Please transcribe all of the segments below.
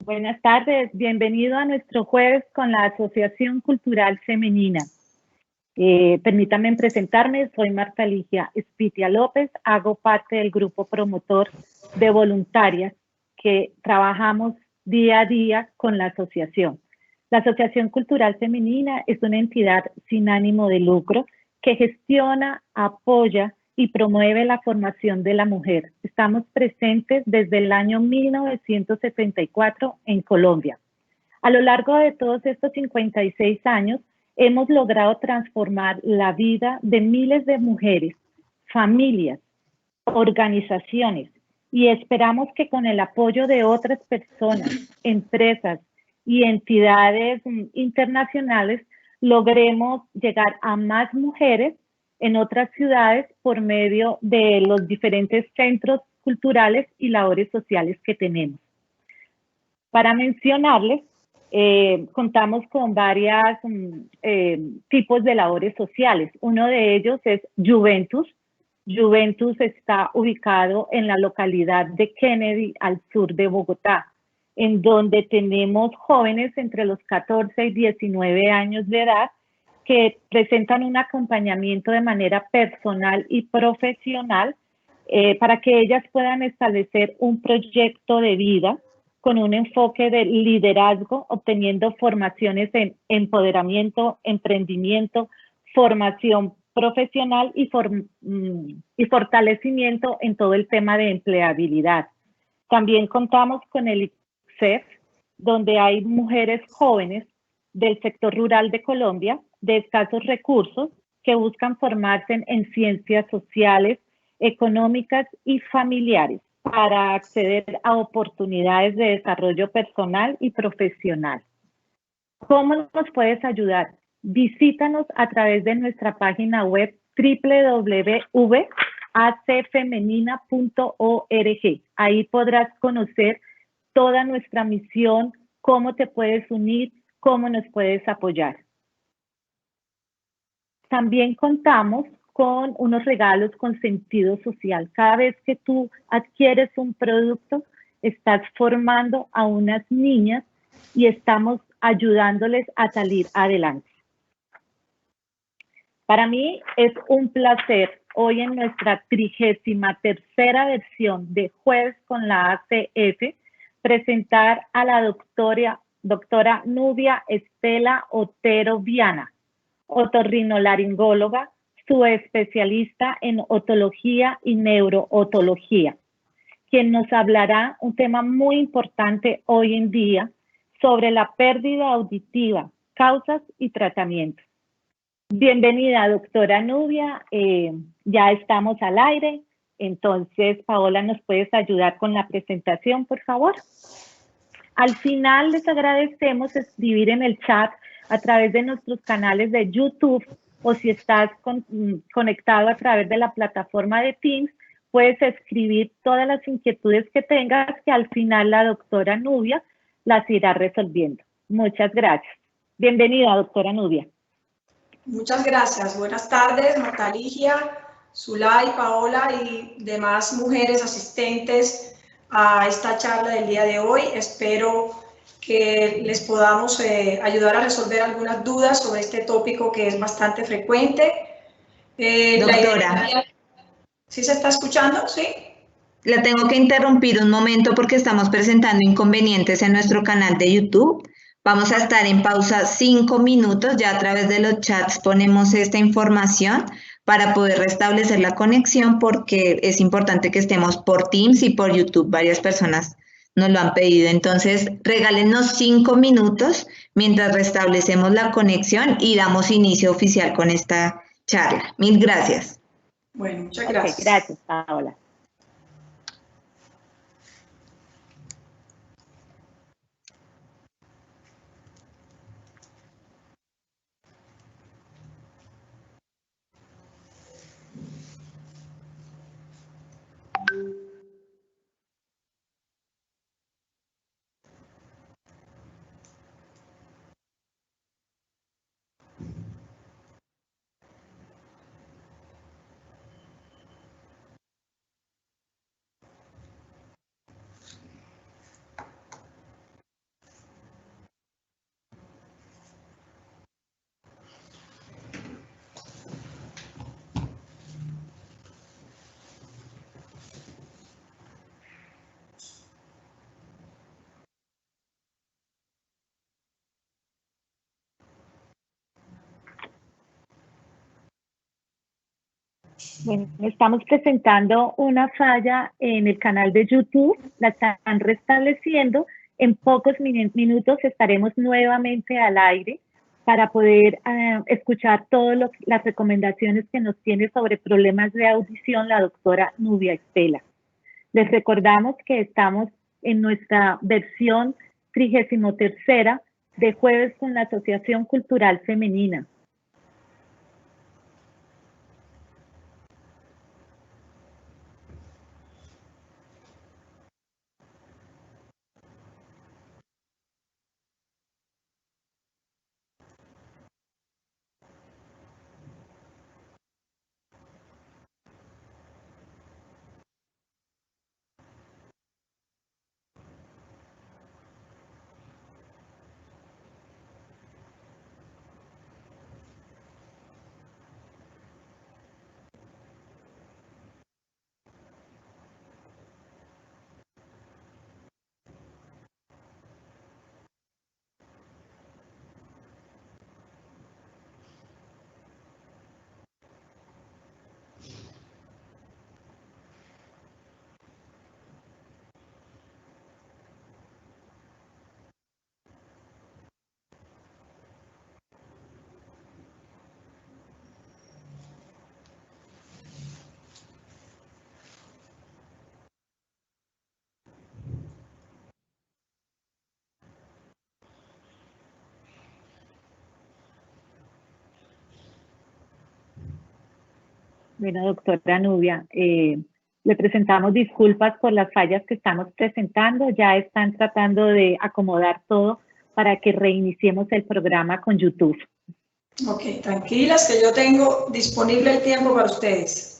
Buenas tardes, bienvenido a nuestro jueves con la Asociación Cultural Femenina. Permítanme presentarme, soy Marta Ligia Espitia López, hago parte del grupo promotor de voluntarias que trabajamos día a día con la asociación. La Asociación Cultural Femenina es una entidad sin ánimo de lucro que gestiona, apoya y promueve la formación de la mujer. Estamos presentes desde el año 1974 en Colombia. A lo largo de todos estos 56 años, hemos logrado transformar la vida de miles de mujeres, familias, organizaciones, y esperamos que con el apoyo de otras personas, empresas y entidades internacionales logremos llegar a más mujeres en otras ciudades por medio de los diferentes centros culturales y labores sociales que tenemos. Para mencionarles, contamos con varios tipos de labores sociales. Uno de ellos es Juventus. Juventus está ubicado en la localidad de Kennedy, al sur de Bogotá, en donde tenemos jóvenes entre los 14 y 19 años de edad que presentan un acompañamiento de manera personal y profesional para que ellas puedan establecer un proyecto de vida con un enfoque de liderazgo, obteniendo formaciones en empoderamiento, emprendimiento, formación profesional y fortalecimiento en todo el tema de empleabilidad. También contamos con el ICSEF, donde hay mujeres jóvenes del sector rural de Colombia, de escasos recursos, que buscan formarse en ciencias sociales, económicas y familiares para acceder a oportunidades de desarrollo personal y profesional. ¿Cómo nos puedes ayudar? Visítanos a través de nuestra página web www.acfemenina.org. Ahí podrás conocer toda nuestra misión, cómo te puedes unir, cómo nos puedes apoyar. También contamos con unos regalos con sentido social. Cada vez que tú adquieres un producto, estás formando a unas niñas y estamos ayudándoles a salir adelante. Para mí es un placer hoy en nuestra 33ª versión de Jueves con la ACF presentar a la doctora Nubia Estela Otero Viana, otorrinolaringóloga, su especialista en otología y neurootología, quien nos hablará un tema muy importante hoy en día sobre la pérdida auditiva, causas y tratamientos. Bienvenida, doctora Nubia. Ya estamos al aire, entonces, Paola, ¿nos puedes ayudar con la presentación, por favor? Al final les agradecemos escribir en el chat a través de nuestros canales de YouTube, o si estás conectado a través de la plataforma de Teams, puedes escribir todas las inquietudes que tengas, que al final la doctora Nubia las irá resolviendo. Muchas gracias. Bienvenida, doctora Nubia. Muchas gracias. Buenas tardes, Marta Ligia, Zulay, Paola y demás mujeres asistentes a esta charla del día de hoy. Espero que les podamos ayudar a resolver algunas dudas sobre este tópico que es bastante frecuente. Doctora, ¿Sí se está escuchando? ¿Sí? la tengo que interrumpir un momento porque estamos presentando inconvenientes en nuestro canal de YouTube. Vamos a estar en pausa 5 minutos, ya a través de los chats ponemos esta información para poder restablecer la conexión porque es importante que estemos por Teams y por YouTube. Varias personas nos lo han pedido. Entonces, regálenos 5 minutos mientras restablecemos la conexión y damos inicio oficial con esta charla. Mil gracias. Bueno, muchas gracias. Gracias, Paola. Bueno, estamos presentando una falla en el canal de YouTube, la están restableciendo. En pocos minutos estaremos nuevamente al aire para poder escuchar todas las recomendaciones que nos tiene sobre problemas de audición la doctora Nubia Estela. Les recordamos que estamos en nuestra versión 33ª de Jueves con la Asociación Cultural Femenina. Bueno, doctora Nubia, le presentamos disculpas por las fallas que estamos presentando. Ya están tratando de acomodar todo para que reiniciemos el programa con YouTube. Ok, tranquilas que yo tengo disponible el tiempo para ustedes.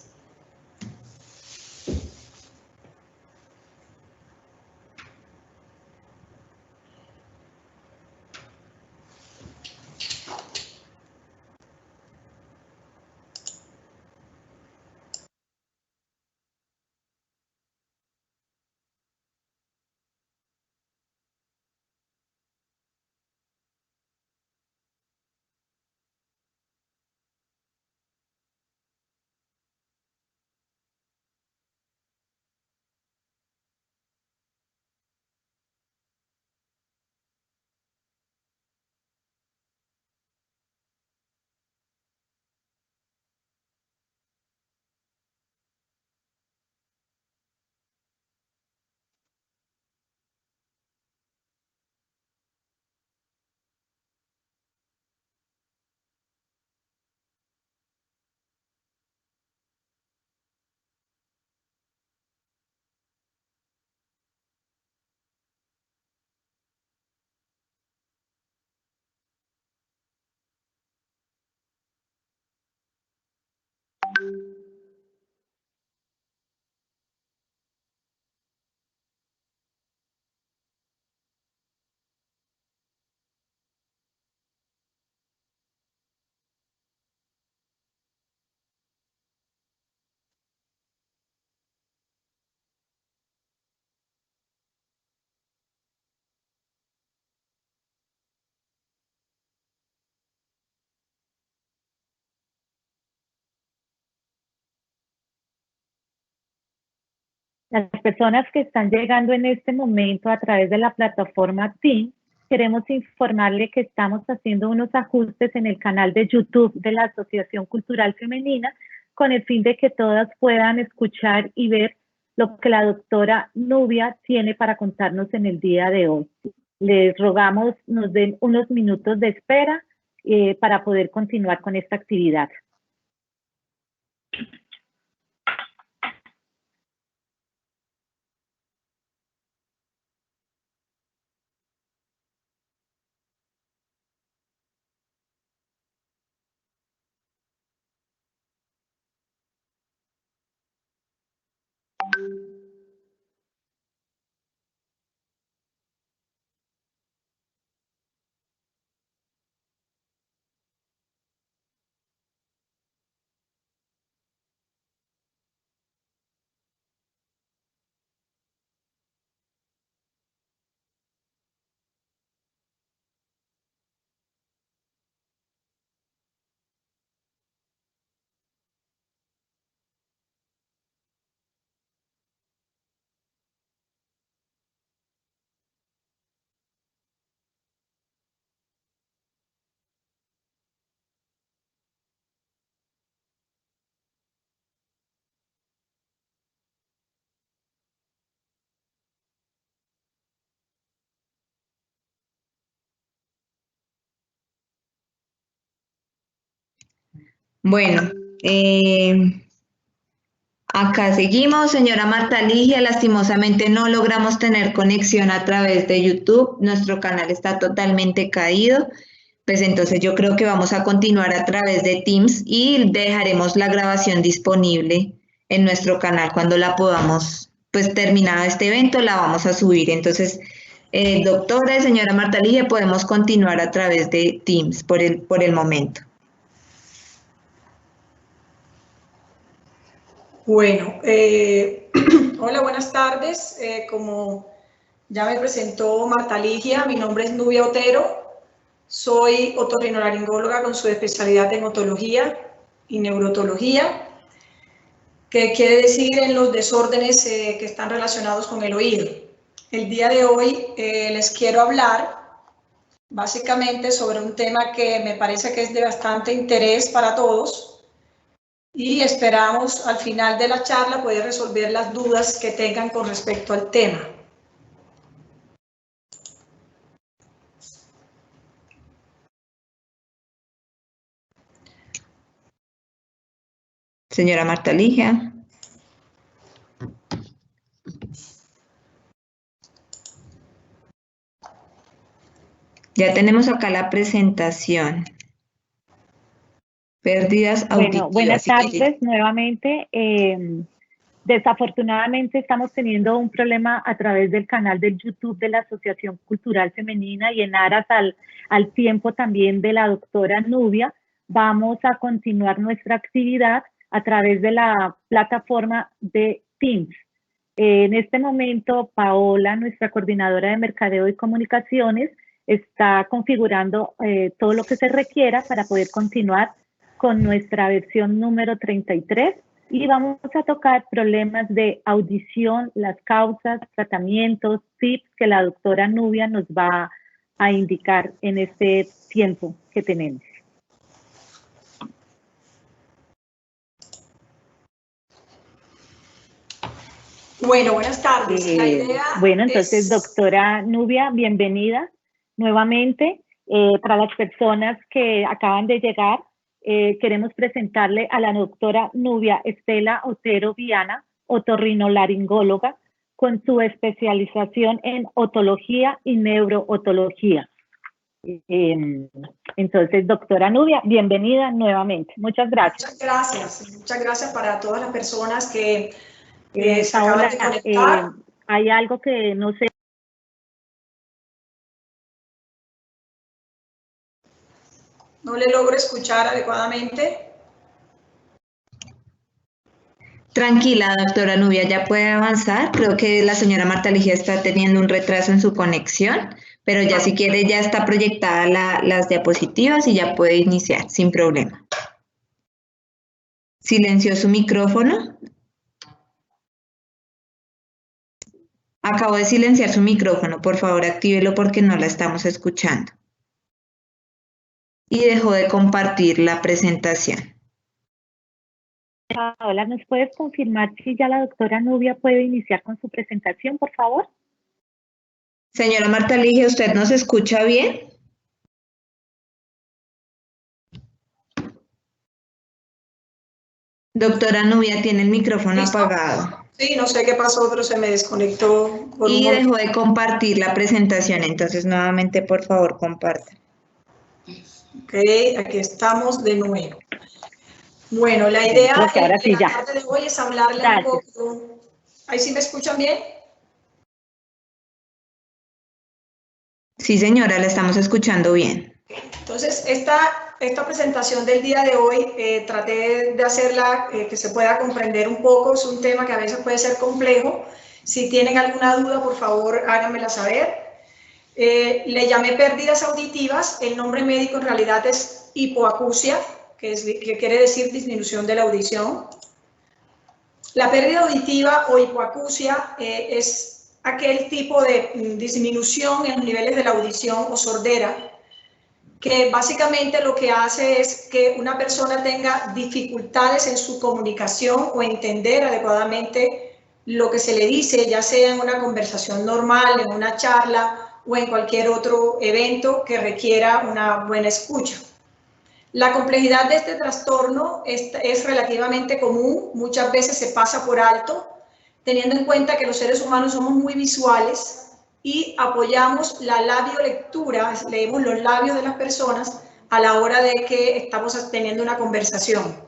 Las personas que están llegando en este momento a través de la plataforma Teams, queremos informarle que estamos haciendo unos ajustes en el canal de YouTube de la Asociación Cultural Femenina con el fin de que todas puedan escuchar y ver lo que la doctora Nubia tiene para contarnos en el día de hoy. Les rogamos nos den unos minutos de espera para poder continuar con esta actividad. Bueno, acá seguimos, señora Marta Ligia. Lastimosamente no logramos tener conexión a través de YouTube. Nuestro canal está totalmente caído. Pues entonces yo creo que vamos a continuar a través de Teams y dejaremos la grabación disponible en nuestro canal. Cuando la podamos, pues terminado este evento, la vamos a subir. Entonces, doctora y señora Marta Ligia, podemos continuar a través de Teams por el momento. Bueno, hola, buenas tardes. Como ya me presentó Marta Ligia, mi nombre es Nubia Otero. Soy otorrinolaringóloga con su especialidad en otología y neurotología, que quiere decir en los desórdenes que están relacionados con el oído. El día de hoy les quiero hablar básicamente sobre un tema que me parece que es de bastante interés para todos y esperamos al final de la charla poder resolver las dudas que tengan con respecto al tema. Señora Marta Ligia. Ya tenemos acá la presentación. Pérdidas auditivas. Bueno, buenas tardes nuevamente. Desafortunadamente estamos teniendo un problema a través del canal del YouTube de la Asociación Cultural Femenina y en aras al tiempo también de la doctora Nubia, vamos a continuar nuestra actividad a través de la plataforma de Teams. En este momento, Paola, nuestra coordinadora de Mercadeo y Comunicaciones, está configurando todo lo que se requiera para poder continuar con nuestra versión número 33 y vamos a tocar problemas de audición, las causas, tratamientos, tips que la doctora Nubia nos va a indicar en este tiempo que tenemos. Bueno, buenas tardes. La idea bueno, entonces, doctora Nubia, bienvenida nuevamente. Para las personas que acaban de llegar, queremos presentarle a la doctora Nubia Estela Otero Viana, otorrinolaringóloga, con su especialización en otología y neurootología. Entonces, doctora Nubia, bienvenida nuevamente. Muchas gracias. Muchas gracias para todas las personas que se Paola, acaban de conectar. hay algo que no sé. No le logro escuchar adecuadamente. Tranquila, doctora Nubia, ya puede avanzar. Creo que la señora Marta Ligia está teniendo un retraso en su conexión, pero ya si quiere ya está proyectada las diapositivas y ya puede iniciar sin problema. Silenció su micrófono. Acabo de silenciar su micrófono, por favor actívelo porque no la estamos escuchando. Y dejó de compartir la presentación. Hola, ¿nos puedes confirmar si ya la doctora Nubia puede iniciar con su presentación, por favor? Señora Marta Ligia, ¿usted nos escucha bien? Doctora Nubia, tiene el micrófono apagado. Sí, no sé qué pasó, pero se me desconectó. Y dejó de compartir la presentación, entonces nuevamente, por favor, comparta. Ok, aquí estamos de nuevo. Bueno, la idea ahora sí, de la tarde de hoy es hablarle un poco. ¿Ahí sí me escuchan bien? Sí, señora, la estamos escuchando bien. Entonces, esta presentación del día de hoy traté de hacerla que se pueda comprender un poco. Es un tema que a veces puede ser complejo. Si tienen alguna duda, por favor, háganmela saber. Le llamé pérdidas auditivas. El nombre médico en realidad es hipoacusia, que quiere decir disminución de la audición. La pérdida auditiva o hipoacusia es aquel tipo de disminución en los niveles de la audición o sordera, que básicamente lo que hace es que una persona tenga dificultades en su comunicación o entender adecuadamente lo que se le dice, ya sea en una conversación normal, en una charla o en cualquier otro evento que requiera una buena escucha. La complejidad de este trastorno es relativamente común, muchas veces se pasa por alto, teniendo en cuenta que los seres humanos somos muy visuales y apoyamos la labiolectura, leemos los labios de las personas a la hora de que estamos teniendo una conversación.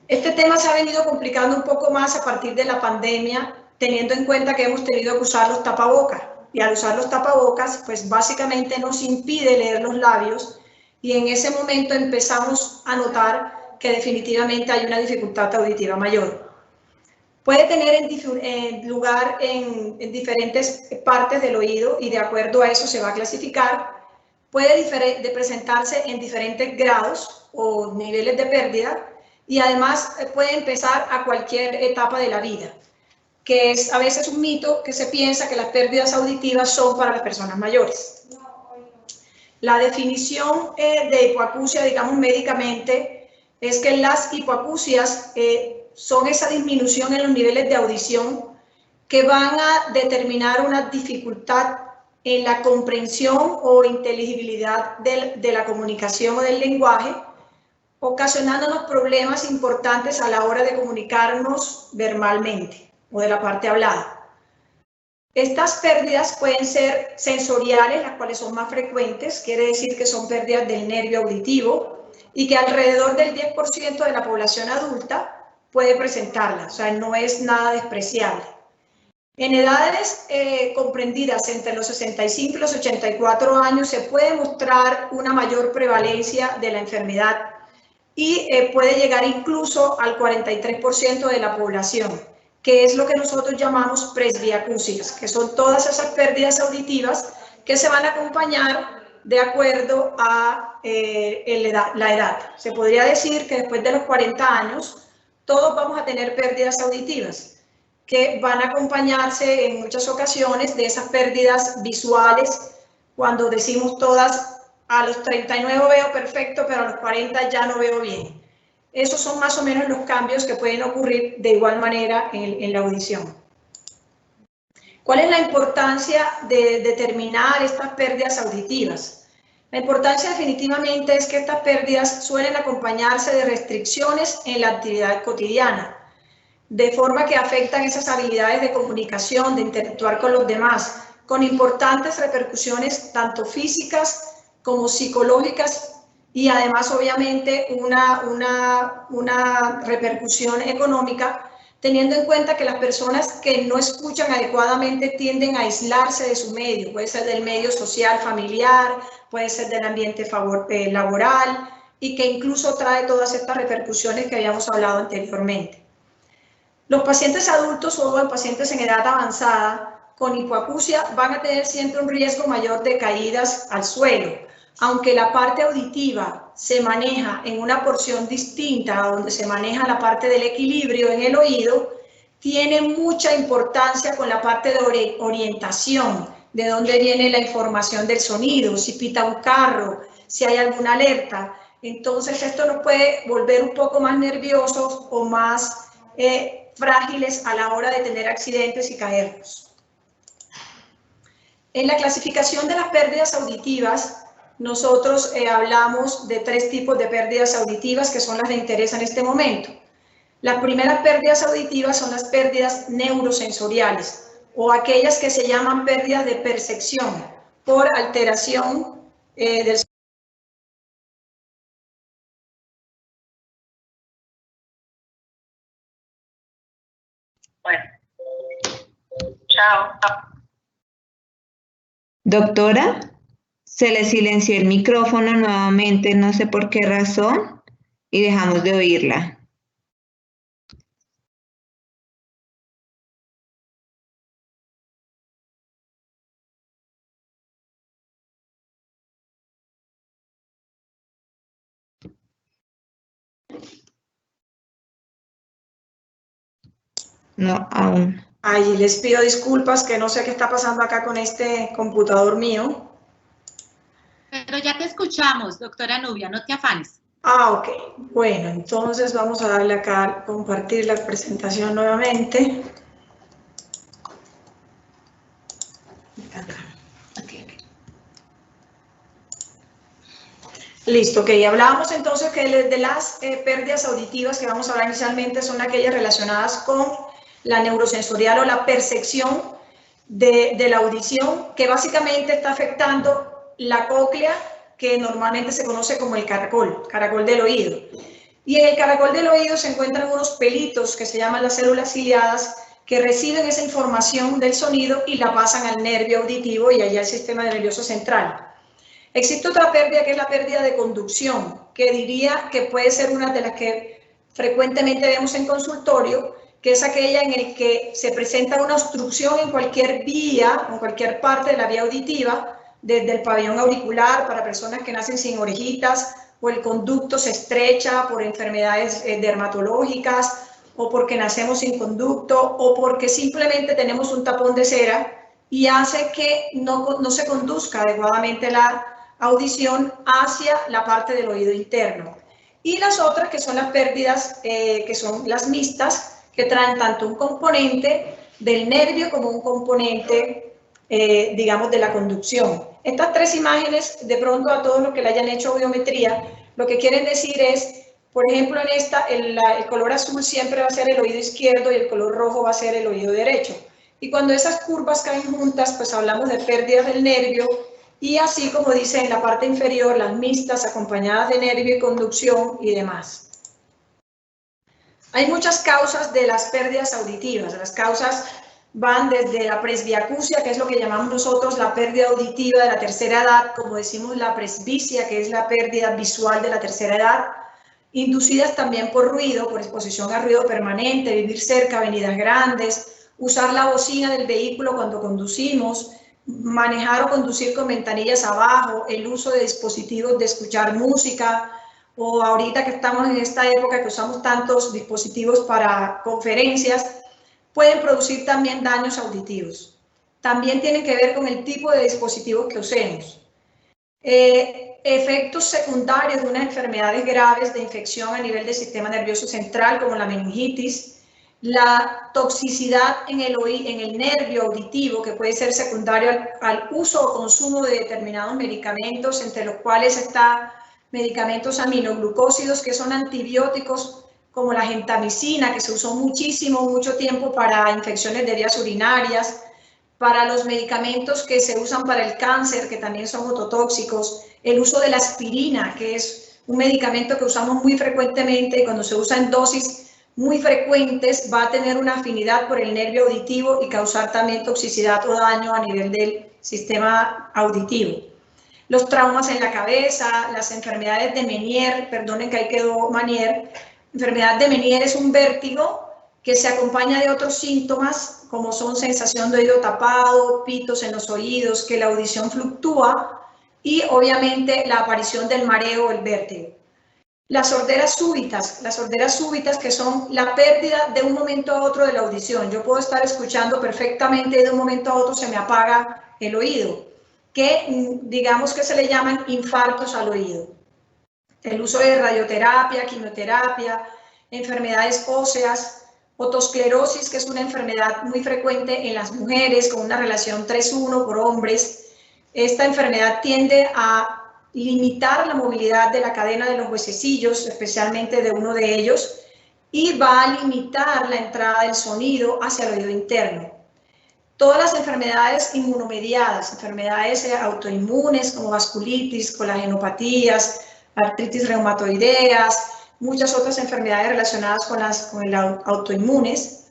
Este tema se ha venido complicando un poco más a partir de la pandemia, teniendo en cuenta que hemos tenido que usar los tapabocas. Y al usar los tapabocas, pues básicamente nos impide leer los labios y en ese momento empezamos a notar que definitivamente hay una dificultad auditiva mayor. Puede tener lugar en diferentes partes del oído y de acuerdo a eso se va a clasificar. Puede presentarse en diferentes grados o niveles de pérdida y además puede empezar a cualquier etapa de la vida, que es a veces un mito que se piensa que las pérdidas auditivas son para las personas mayores. La definición de hipoacusia, digamos médicamente, es que las hipoacusias son esa disminución en los niveles de audición que van a determinar una dificultad en la comprensión o inteligibilidad de la comunicación o del lenguaje, ocasionándonos problemas importantes a la hora de comunicarnos verbalmente o de la parte hablada. Estas pérdidas pueden ser sensoriales, las cuales son más frecuentes, quiere decir que son pérdidas del nervio auditivo y que alrededor del 10% de la población adulta puede presentarlas, o sea, no es nada despreciable. En edades comprendidas entre los 65 y los 84 años se puede mostrar una mayor prevalencia de la enfermedad y puede llegar incluso al 43% de la población, que es lo que nosotros llamamos presbiacusias, que son todas esas pérdidas auditivas que se van a acompañar de acuerdo a la edad. Se podría decir que después de los 40 años todos vamos a tener pérdidas auditivas, que van a acompañarse en muchas ocasiones de esas pérdidas visuales, cuando decimos todas, a los 39 veo perfecto, pero a los 40 ya no veo bien. Esos son más o menos los cambios que pueden ocurrir de igual manera en la audición. ¿Cuál es la importancia de determinar estas pérdidas auditivas? La importancia definitivamente es que estas pérdidas suelen acompañarse de restricciones en la actividad cotidiana, de forma que afectan esas habilidades de comunicación, de interactuar con los demás, con importantes repercusiones tanto físicas como psicológicas y además obviamente una repercusión económica, teniendo en cuenta que las personas que no escuchan adecuadamente tienden a aislarse de su medio, puede ser del medio social familiar, puede ser del ambiente laboral y que incluso trae todas estas repercusiones que habíamos hablado anteriormente. Los pacientes adultos o pacientes en edad avanzada con hipoacusia van a tener siempre un riesgo mayor de caídas al suelo. Aunque la parte auditiva se maneja en una porción distinta a donde se maneja la parte del equilibrio en el oído, tiene mucha importancia con la parte de orientación, de dónde viene la información del sonido, si pita un carro, si hay alguna alerta. Entonces esto nos puede volver un poco más nerviosos o más frágiles a la hora de tener accidentes y caernos. En la clasificación de las pérdidas auditivas, nosotros hablamos de 3 tipos de pérdidas auditivas que son las de interés en este momento. Las primeras pérdidas auditivas son las pérdidas neurosensoriales o aquellas que se llaman pérdidas de percepción por alteración del sonido. Bueno, chao. Doctora, se le silenció el micrófono nuevamente, no sé por qué razón, y dejamos de oírla. No, aún. Ay, les pido disculpas que no sé qué está pasando acá con este computador mío. Pero ya te escuchamos, doctora Nubia, no te afanes. Ah, ok. Bueno, entonces vamos a darle acá a compartir la presentación nuevamente. Acá. Listo, ok. Hablábamos entonces que de las pérdidas auditivas que vamos a hablar inicialmente son aquellas relacionadas con la neurosensorial o la percepción de la audición, que básicamente está afectando la cóclea, que normalmente se conoce como el caracol del oído. Y en el caracol del oído se encuentran unos pelitos que se llaman las células ciliadas, que reciben esa información del sonido y la pasan al nervio auditivo y allá al sistema nervioso central. Existe otra pérdida que es la pérdida de conducción, que diría que puede ser una de las que frecuentemente vemos en consultorio, que es aquella en el que se presenta una obstrucción en cualquier vía, en cualquier parte de la vía auditiva, desde el pabellón auricular para personas que nacen sin orejitas, o el conducto se estrecha por enfermedades dermatológicas, o porque nacemos sin conducto, o porque simplemente tenemos un tapón de cera y hace que no se conduzca adecuadamente la audición hacia la parte del oído interno. Y las otras que son las pérdidas, que son las mixtas, que traen tanto un componente del nervio como un componente, digamos, de la conducción. Estas 3 imágenes, de pronto a todos los que le hayan hecho audiometría, lo que quieren decir es, por ejemplo, en esta, el color azul siempre va a ser el oído izquierdo y el color rojo va a ser el oído derecho. Y cuando esas curvas caen juntas, pues hablamos de pérdidas del nervio, y así como dice en la parte inferior, las mixtas acompañadas de nervio y conducción y demás. Hay muchas causas de las pérdidas auditivas. Las causas van desde la presbiacusia, que es lo que llamamos nosotros la pérdida auditiva de la tercera edad, como decimos la presbicia, que es la pérdida visual de la tercera edad, inducidas también por ruido, por exposición a ruido permanente, vivir cerca de avenidas grandes, usar la bocina del vehículo cuando conducimos, manejar o conducir con ventanillas abajo, el uso de dispositivos de escuchar música, o ahorita que estamos en esta época que usamos tantos dispositivos para conferencias, pueden producir también daños auditivos. También tienen que ver con el tipo de dispositivos que usemos. Efectos secundarios de unas enfermedades graves de infección a nivel del sistema nervioso central, como la meningitis, la toxicidad en el nervio auditivo, que puede ser secundario al uso o consumo de determinados medicamentos, entre los cuales está medicamentos aminoglucósidos, que son antibióticos, como la gentamicina, que se usó mucho tiempo para infecciones de vías urinarias, para los medicamentos que se usan para el cáncer, que también son ototóxicos, el uso de la aspirina, que es un medicamento que usamos muy frecuentemente y cuando se usa en dosis muy frecuentes va a tener una afinidad por el nervio auditivo y causar también toxicidad o daño a nivel del sistema auditivo. Los traumas en la cabeza, las enfermedades de Meniere, perdonen que ahí quedó Meniere. Enfermedad de Meniere es un vértigo que se acompaña de otros síntomas como son sensación de oído tapado, pitos en los oídos, que la audición fluctúa y obviamente la aparición del mareo o el vértigo. Las sorderas súbitas que son la pérdida de un momento a otro de la audición. Yo puedo estar escuchando perfectamente y de un momento a otro se me apaga el oído, que digamos que se le llaman infartos al oído. El uso de radioterapia, quimioterapia, enfermedades óseas, otosclerosis, que es una enfermedad muy frecuente en las mujeres con una relación 3:1 por hombres. Esta enfermedad tiende a limitar la movilidad de la cadena de los huesecillos, especialmente de uno de ellos, y va a limitar la entrada del sonido hacia el oído interno. Todas las enfermedades inmunomediadas, enfermedades autoinmunes como vasculitis, colagenopatías, artritis reumatoideas, muchas otras enfermedades relacionadas con las autoinmunes,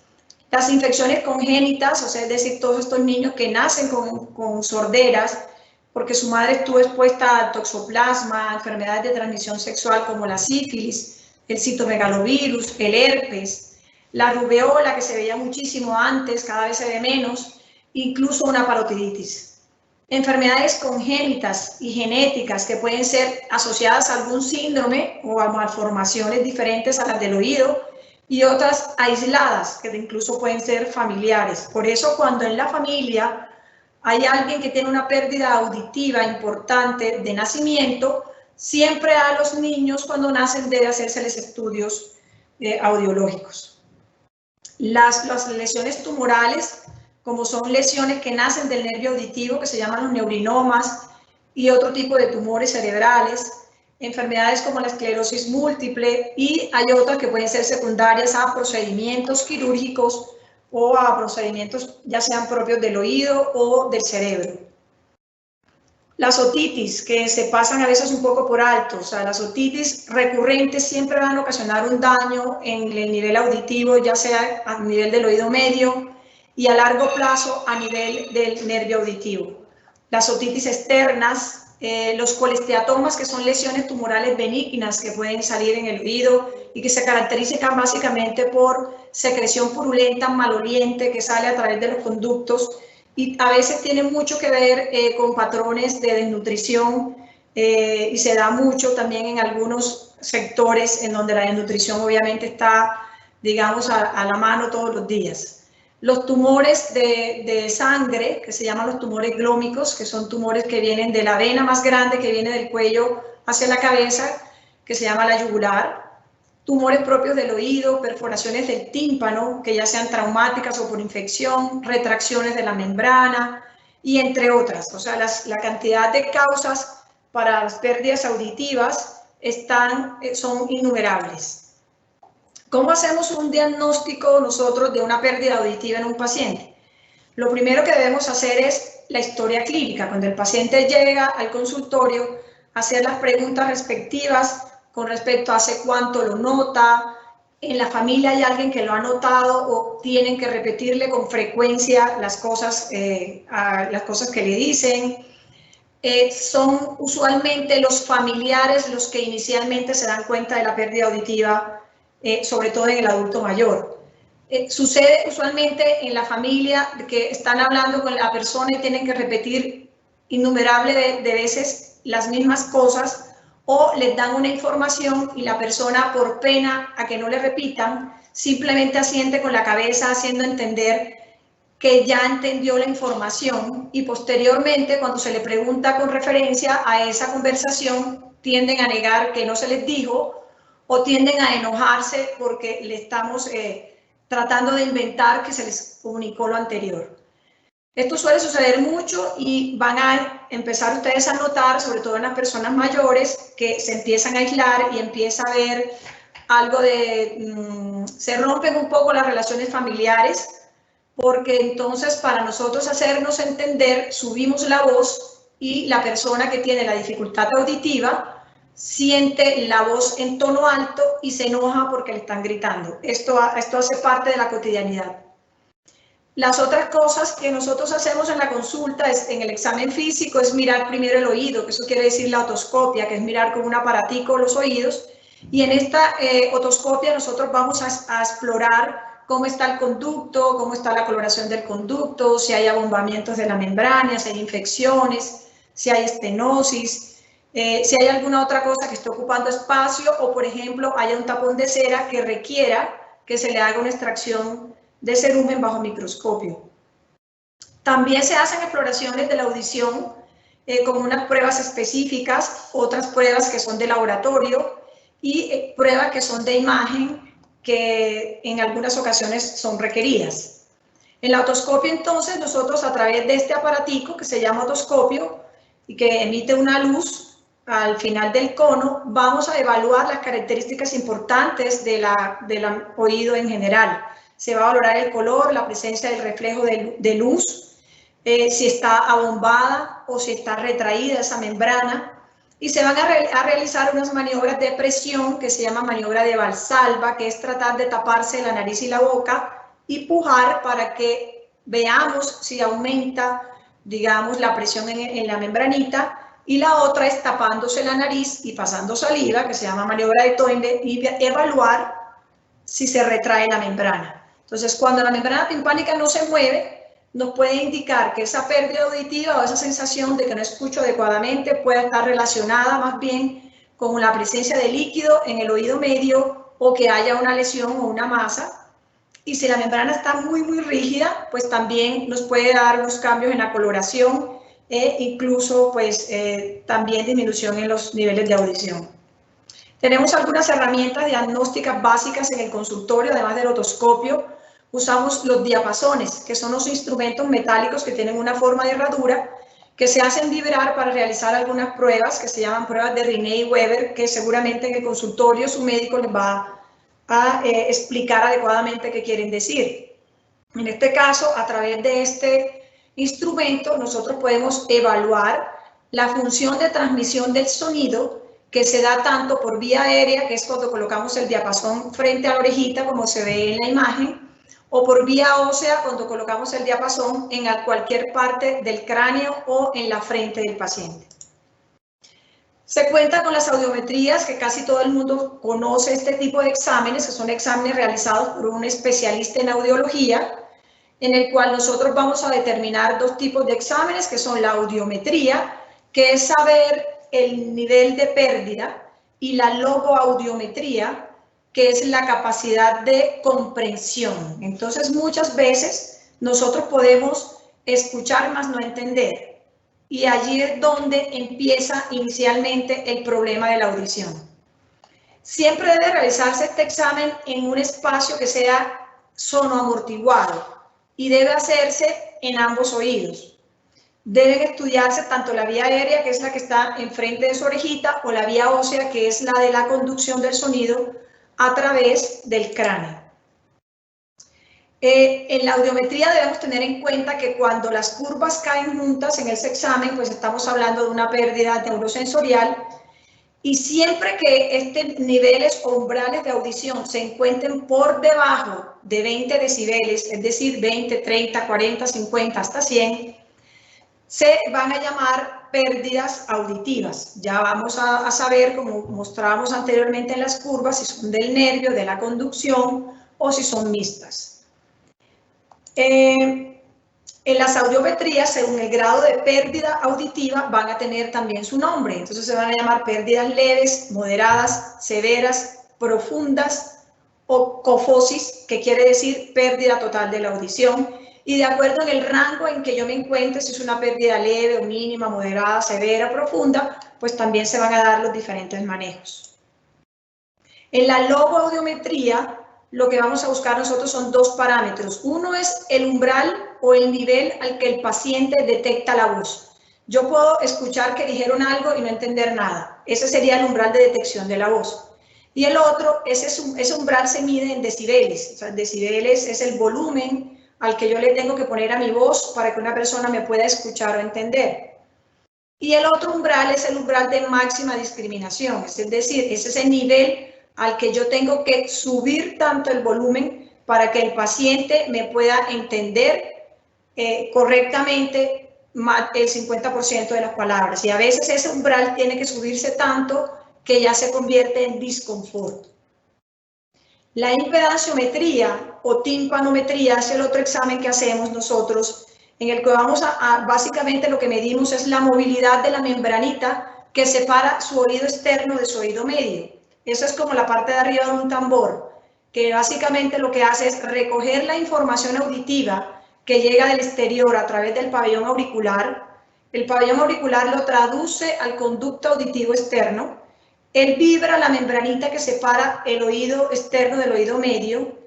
las infecciones congénitas, o sea, es decir, todos estos niños que nacen con sorderas, porque su madre estuvo expuesta al toxoplasma, enfermedades de transmisión sexual como la sífilis, el citomegalovirus, el herpes, la rubeola, que se veía muchísimo antes, cada vez se ve menos, incluso una parotiditis. Enfermedades congénitas y genéticas que pueden ser asociadas a algún síndrome o a malformaciones diferentes a las del oído, y otras aisladas, que incluso pueden ser familiares. Por eso, cuando en la familia hay alguien que tiene una pérdida auditiva importante de nacimiento, siempre a los niños cuando nacen debe hacérseles estudios audiológicos. Las lesiones tumorales, como son lesiones que nacen del nervio auditivo, que se llaman los neurinomas, y otro tipo de tumores cerebrales, enfermedades como la esclerosis múltiple, y hay otras que pueden ser secundarias a procedimientos quirúrgicos o a procedimientos ya sean propios del oído o del cerebro. Las otitis, que se pasan a veces un poco por alto, o sea, las otitis recurrentes siempre van a ocasionar un daño en el nivel auditivo, ya sea a nivel del oído medio y a largo plazo a nivel del nervio auditivo. Las otitis externas, los colesteatomas, que son lesiones tumorales benignas que pueden salir en el oído y que se caracterizan básicamente por secreción purulenta, maloliente, que sale a través de los conductos, y a veces tiene mucho que ver con patrones de desnutrición, y se da mucho también en algunos sectores en donde la desnutrición obviamente está, digamos, a la mano todos los días. Los tumores de sangre, que se llaman los tumores glómicos, que son tumores que vienen de la vena más grande que viene del cuello hacia la cabeza, que se llama la yugular. Tumores propios del oído, perforaciones del tímpano, que ya sean traumáticas o por infección, retracciones de la membrana, y entre otras. O sea, la cantidad de causas para las pérdidas auditivas son innumerables. ¿Cómo hacemos un diagnóstico nosotros de una pérdida auditiva en un paciente? Lo primero que debemos hacer es la historia clínica. Cuando el paciente llega al consultorio, hacer las preguntas respectivas con respecto a hace cuánto lo nota, en la familia hay alguien que lo ha notado o tienen que repetirle con frecuencia las cosas que le dicen. Son usualmente los familiares los que inicialmente se dan cuenta de la pérdida auditiva, sobre todo en el adulto mayor. Sucede usualmente en la familia que están hablando con la persona y tienen que repetir innumerables de veces las mismas cosas, o les dan una información y la persona, por pena a que no le repitan, simplemente asiente con la cabeza, haciendo entender que ya entendió la información, y posteriormente, cuando se le pregunta con referencia a esa conversación, tienden a negar que no se les dijo, o tienden a enojarse porque le estamos tratando de inventar que se les comunicó lo anterior. Esto suele suceder mucho y van a empezar ustedes a notar, sobre todo en las personas mayores, que se empiezan a aislar y empieza a haber algo de... se rompen un poco las relaciones familiares, porque entonces para nosotros hacernos entender, subimos la voz y la persona que tiene la dificultad auditiva siente la voz en tono alto y se enoja porque le están gritando. Esto hace parte de la cotidianidad. Las otras cosas que nosotros hacemos en la consulta, en el examen físico, es mirar primero el oído, que eso quiere decir la otoscopia, que es mirar con un aparatico los oídos, y en esta otoscopia nosotros vamos a explorar cómo está el conducto, cómo está la coloración del conducto, si hay abombamientos de la membrana, si hay infecciones, si hay estenosis, Si hay alguna otra cosa que esté ocupando espacio o, por ejemplo, haya un tapón de cera que requiera que se le haga una extracción de cerumen bajo microscopio. También se hacen exploraciones de la audición con unas pruebas específicas, otras pruebas que son de laboratorio y pruebas que son de imagen que en algunas ocasiones son requeridas. En la otoscopio, entonces, nosotros a través de este aparatico que se llama otoscopio y que emite una luz al final del cono, vamos a evaluar las características importantes del oído en general. Se va a valorar el color, la presencia del reflejo de luz, si está abombada o si está retraída esa membrana, y se van a realizar unas maniobras de presión que se llama maniobra de Valsalva, que es tratar de taparse la nariz y la boca y pujar para que veamos si aumenta, digamos, la presión en la membranita, y la otra es tapándose la nariz y pasando saliva, que se llama maniobra de Toynbee, y evaluar si se retrae la membrana. Entonces, cuando la membrana timpánica no se mueve, nos puede indicar que esa pérdida auditiva o esa sensación de que no escucho adecuadamente puede estar relacionada más bien con la presencia de líquido en el oído medio o que haya una lesión o una masa. Y si la membrana está muy rígida, pues también nos puede dar unos cambios en la coloración e incluso pues también disminución en los niveles de audición. Tenemos algunas herramientas diagnósticas básicas en el consultorio, además del otoscopio. Usamos los diapasones, que son los instrumentos metálicos que tienen una forma de herradura, que se hacen vibrar para realizar algunas pruebas que se llaman pruebas de Riney y Weber, que seguramente en el consultorio su médico les va a explicar adecuadamente qué quieren decir. En este caso, a través de este instrumento, nosotros podemos evaluar la función de transmisión del sonido que se da tanto por vía aérea, que es cuando colocamos el diapasón frente a la orejita, como se ve en la imagen, o por vía ósea, cuando colocamos el diapasón en cualquier parte del cráneo o en la frente del paciente. Se cuenta con las audiometrías, que casi todo el mundo conoce este tipo de exámenes, que son exámenes realizados por un especialista en audiología, en el cual nosotros vamos a determinar dos tipos de exámenes, que son la audiometría, que es saber el nivel de pérdida, y la logoaudiometría, que es la capacidad de comprensión. Entonces, muchas veces nosotros podemos escuchar más no entender, y allí es donde empieza inicialmente el problema de la audición. Siempre debe realizarse este examen en un espacio que sea sonoamortiguado y debe hacerse en ambos oídos. Deben estudiarse tanto la vía aérea, que es la que está enfrente de su orejita, o la vía ósea, que es la de la conducción del sonido a través del cráneo. En la audiometría debemos tener en cuenta que cuando las curvas caen juntas en ese examen, pues estamos hablando de una pérdida neurosensorial, y siempre que estos niveles o umbrales de audición se encuentren por debajo de 20 decibeles, es decir, 20, 30, 40, 50, hasta 100, se van a llamar pérdidas auditivas. Ya vamos a saber, como mostrábamos anteriormente en las curvas, si son del nervio, de la conducción o si son mixtas. En las audiometrías, según el grado de pérdida auditiva, van a tener también su nombre. Entonces se van a llamar pérdidas leves, moderadas, severas, profundas o cofosis, que quiere decir pérdida total de la audición. Y de acuerdo en el rango en que yo me encuentre, si es una pérdida leve o mínima, moderada, severa, profunda, pues también se van a dar los diferentes manejos. En la logoaudiometría, lo que vamos a buscar nosotros son dos parámetros. Uno es el umbral o el nivel al que el paciente detecta la voz. Yo puedo escuchar que dijeron algo y no entender nada. Ese sería el umbral de detección de la voz. Y el otro, ese umbral se mide en decibeles. O sea, decibeles es el volumen al que yo le tengo que poner a mi voz para que una persona me pueda escuchar o entender. Y el otro umbral es el umbral de máxima discriminación, es decir, es ese nivel al que yo tengo que subir tanto el volumen para que el paciente me pueda entender correctamente más el 50% de las palabras. Y a veces ese umbral tiene que subirse tanto que ya se convierte en disconfort. La impedanciometría o timpanometría es el otro examen que hacemos nosotros, en el que básicamente lo que medimos es la movilidad de la membranita que separa su oído externo de su oído medio. Eso es como la parte de arriba de un tambor, que básicamente lo que hace es recoger la información auditiva que llega del exterior a través del pabellón auricular. El pabellón auricular lo traduce al conducto auditivo externo. Él vibra la membranita que separa el oído externo del oído medio.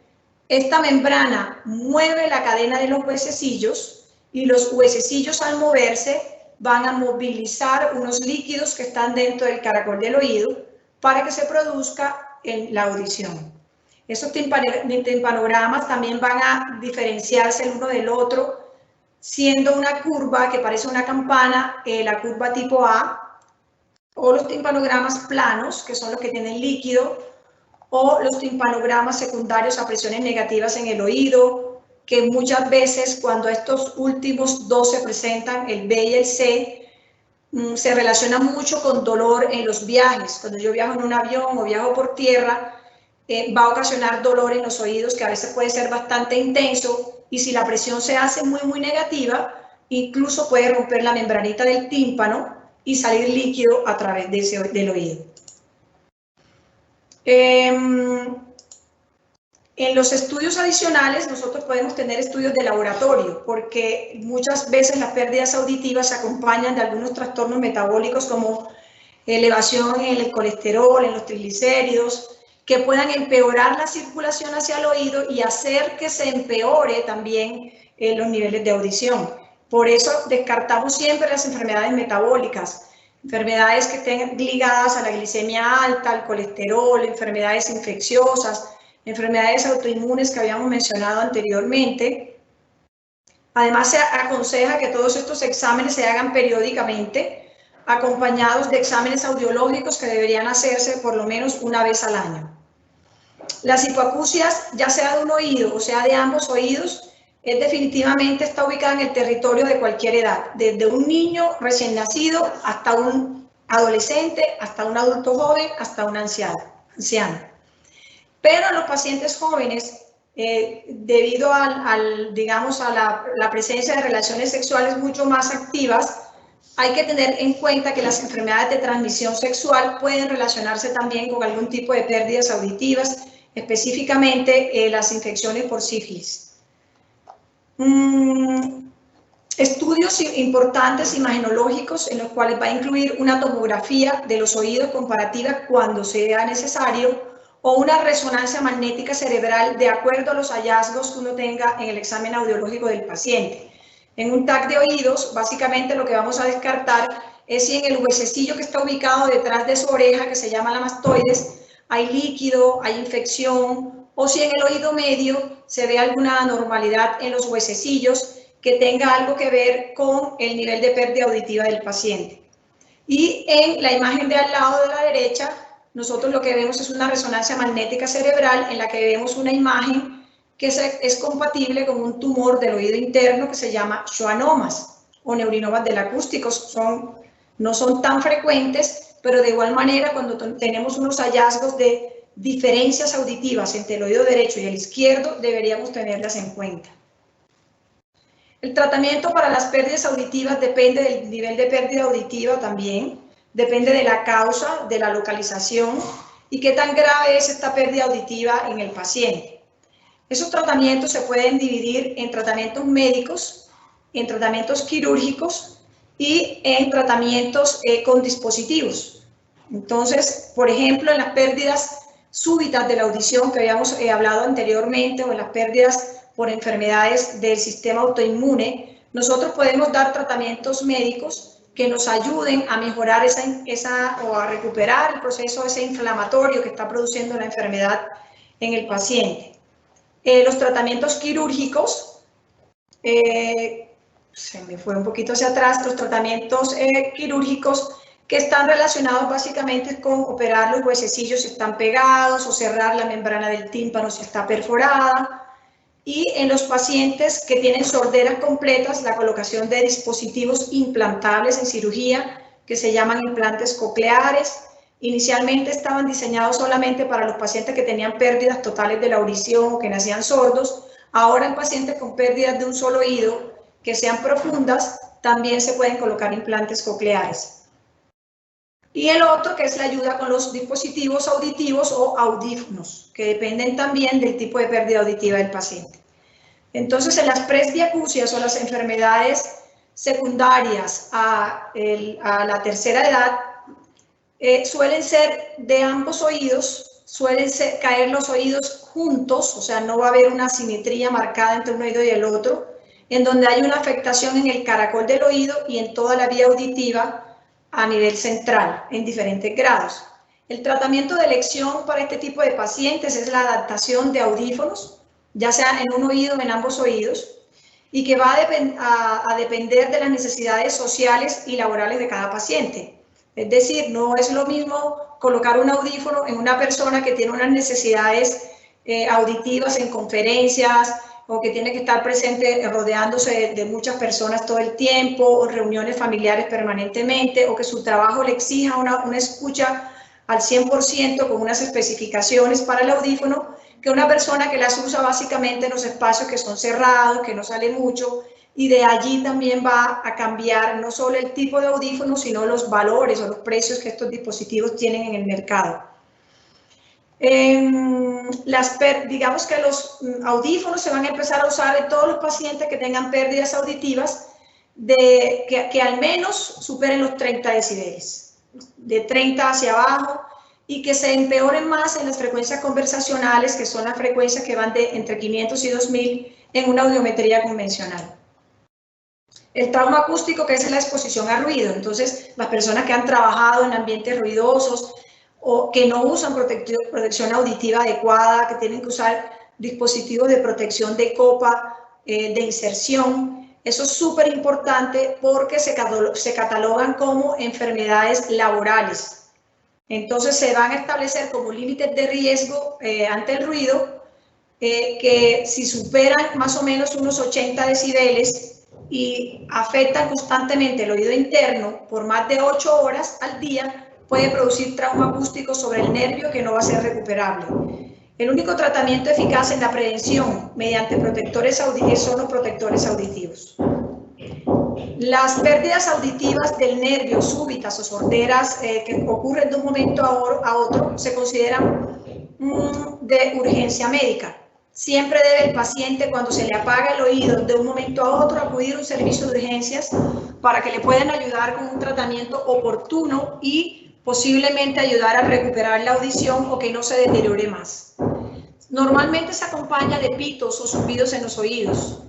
Esta membrana mueve la cadena de los huesecillos y los huesecillos al moverse van a movilizar unos líquidos que están dentro del caracol del oído para que se produzca la audición. Esos timpanogramas también van a diferenciarse el uno del otro, siendo una curva que parece una campana, la curva tipo A, o los timpanogramas planos, que son los que tienen líquido, o los timpanogramas secundarios a presiones negativas en el oído, que muchas veces cuando estos últimos dos se presentan, el B y el C, se relaciona mucho con dolor en los viajes. Cuando yo viajo en un avión o viajo por tierra, va a ocasionar dolor en los oídos, que a veces puede ser bastante intenso, y si la presión se hace muy negativa, incluso puede romper la membranita del tímpano y salir líquido a través del oído. En los estudios adicionales nosotros podemos tener estudios de laboratorio, porque muchas veces las pérdidas auditivas se acompañan de algunos trastornos metabólicos como elevación en el colesterol, en los triglicéridos, que puedan empeorar la circulación hacia el oído y hacer que se empeore también los niveles de audición. Por eso descartamos siempre las enfermedades metabólicas, enfermedades que estén ligadas a la glicemia alta, al colesterol, enfermedades infecciosas, enfermedades autoinmunes que habíamos mencionado anteriormente. Además, se aconseja que todos estos exámenes se hagan periódicamente, acompañados de exámenes audiológicos que deberían hacerse por lo menos una vez al año. Las hipoacusias, ya sea de un oído o sea de ambos oídos, definitivamente está ubicada en el territorio de cualquier edad, desde un niño recién nacido hasta un adolescente, hasta un adulto joven, hasta un anciano. Pero en los pacientes jóvenes, debido digamos, a la presencia de relaciones sexuales mucho más activas, hay que tener en cuenta que las enfermedades de transmisión sexual pueden relacionarse también con algún tipo de pérdidas auditivas, específicamente las infecciones por sífilis. Estudios importantes imagenológicos en los cuales va a incluir una tomografía de los oídos comparativa cuando sea necesario, o una resonancia magnética cerebral de acuerdo a los hallazgos que uno tenga en el examen audiológico del paciente. En un TAC de oídos, básicamente lo que vamos a descartar es si en el huesecillo que está ubicado detrás de su oreja, que se llama la mastoides, hay líquido, hay infección, o si en el oído medio se ve alguna anormalidad en los huesecillos que tenga algo que ver con el nivel de pérdida auditiva del paciente. Y en la imagen de al lado de la derecha, nosotros lo que vemos es una resonancia magnética cerebral en la que vemos una imagen que es compatible con un tumor del oído interno que se llama schwannomas o neurinomas del acústico. No son tan frecuentes, pero de igual manera cuando tenemos unos hallazgos de diferencias auditivas entre el oído derecho y el izquierdo, deberíamos tenerlas en cuenta. El tratamiento para las pérdidas auditivas depende del nivel de pérdida auditiva también. Depende de la causa, de la localización y qué tan grave es esta pérdida auditiva en el paciente. Esos tratamientos se pueden dividir en tratamientos médicos, en tratamientos quirúrgicos y en tratamientos con dispositivos. Entonces, por ejemplo, en las pérdidas súbitas de la audición que habíamos hablado anteriormente, o en las pérdidas por enfermedades del sistema autoinmune, nosotros podemos dar tratamientos médicos que nos ayuden a mejorar o a recuperar el proceso ese inflamatorio que está produciendo la enfermedad en el paciente. Los tratamientos quirúrgicos, se me fue un poquito hacia atrás, los tratamientos quirúrgicos que están relacionados básicamente con operar los huesecillos si están pegados o cerrar la membrana del tímpano si está perforada. Y en los pacientes que tienen sorderas completas, la colocación de dispositivos implantables en cirugía que se llaman implantes cocleares. Inicialmente estaban diseñados solamente para los pacientes que tenían pérdidas totales de la audición o que nacían sordos. Ahora en pacientes con pérdidas de un solo oído que sean profundas, también se pueden colocar implantes cocleares. y el otro que es la ayuda con los dispositivos auditivos o audífonos, que dependen también del tipo de pérdida auditiva del paciente. Entonces, en las presbiacusias o las enfermedades secundarias a la tercera edad, suelen ser de ambos oídos, suelen caer los oídos juntos, o sea, no va a haber una simetría marcada entre un oído y el otro, en donde hay una afectación en el caracol del oído y en toda la vía auditiva a nivel central, en diferentes grados. El tratamiento de elección para este tipo de pacientes es la adaptación de audífonos, ya sea en un oído o en ambos oídos, y que va a depender de las necesidades sociales y laborales de cada paciente. Es decir, no es lo mismo colocar un audífono en una persona que tiene unas necesidades auditivas en conferencias, o que tiene que estar presente rodeándose de muchas personas todo el tiempo, o reuniones familiares permanentemente, o que su trabajo le exija una escucha al 100% con unas especificaciones para el audífono, que una persona que las usa básicamente en los espacios que son cerrados, que no sale mucho, y de allí también va a cambiar no solo el tipo de audífono, sino los valores o los precios que estos dispositivos tienen en el mercado. Digamos que los audífonos se van a empezar a usar en todos los pacientes que tengan pérdidas auditivas que al menos superen los 30 decibeles, de 30 hacia abajo, y que se empeoren más en las frecuencias conversacionales, que son las frecuencias que van de entre 500 y 2000 en una audiometría convencional. El trauma acústico, que es la exposición a ruido. Entonces, las personas que han trabajado en ambientes ruidosos o que no usan protección auditiva adecuada, que tienen que usar dispositivos de protección de copa, de inserción, eso es súper importante porque se catalogan como enfermedades laborales. Entonces se van a establecer como límites de riesgo ante el ruido que si superan más o menos unos 80 decibeles y afectan constantemente el oído interno por más de 8 horas al día, puede producir trauma acústico sobre el nervio que no va a ser recuperable. El único tratamiento eficaz en la prevención mediante protectores auditivos son los protectores auditivos. Las pérdidas auditivas del nervio súbitas o sorderas que ocurren de un momento a otro se consideran de urgencia médica. Siempre debe el paciente, cuando se le apaga el oído de un momento a otro, acudir a un servicio de urgencias para que le puedan ayudar con un tratamiento oportuno y posiblemente ayudar a recuperar la audición o que no se deteriore más. Normalmente se acompaña de pitos o zumbidos en los oídos.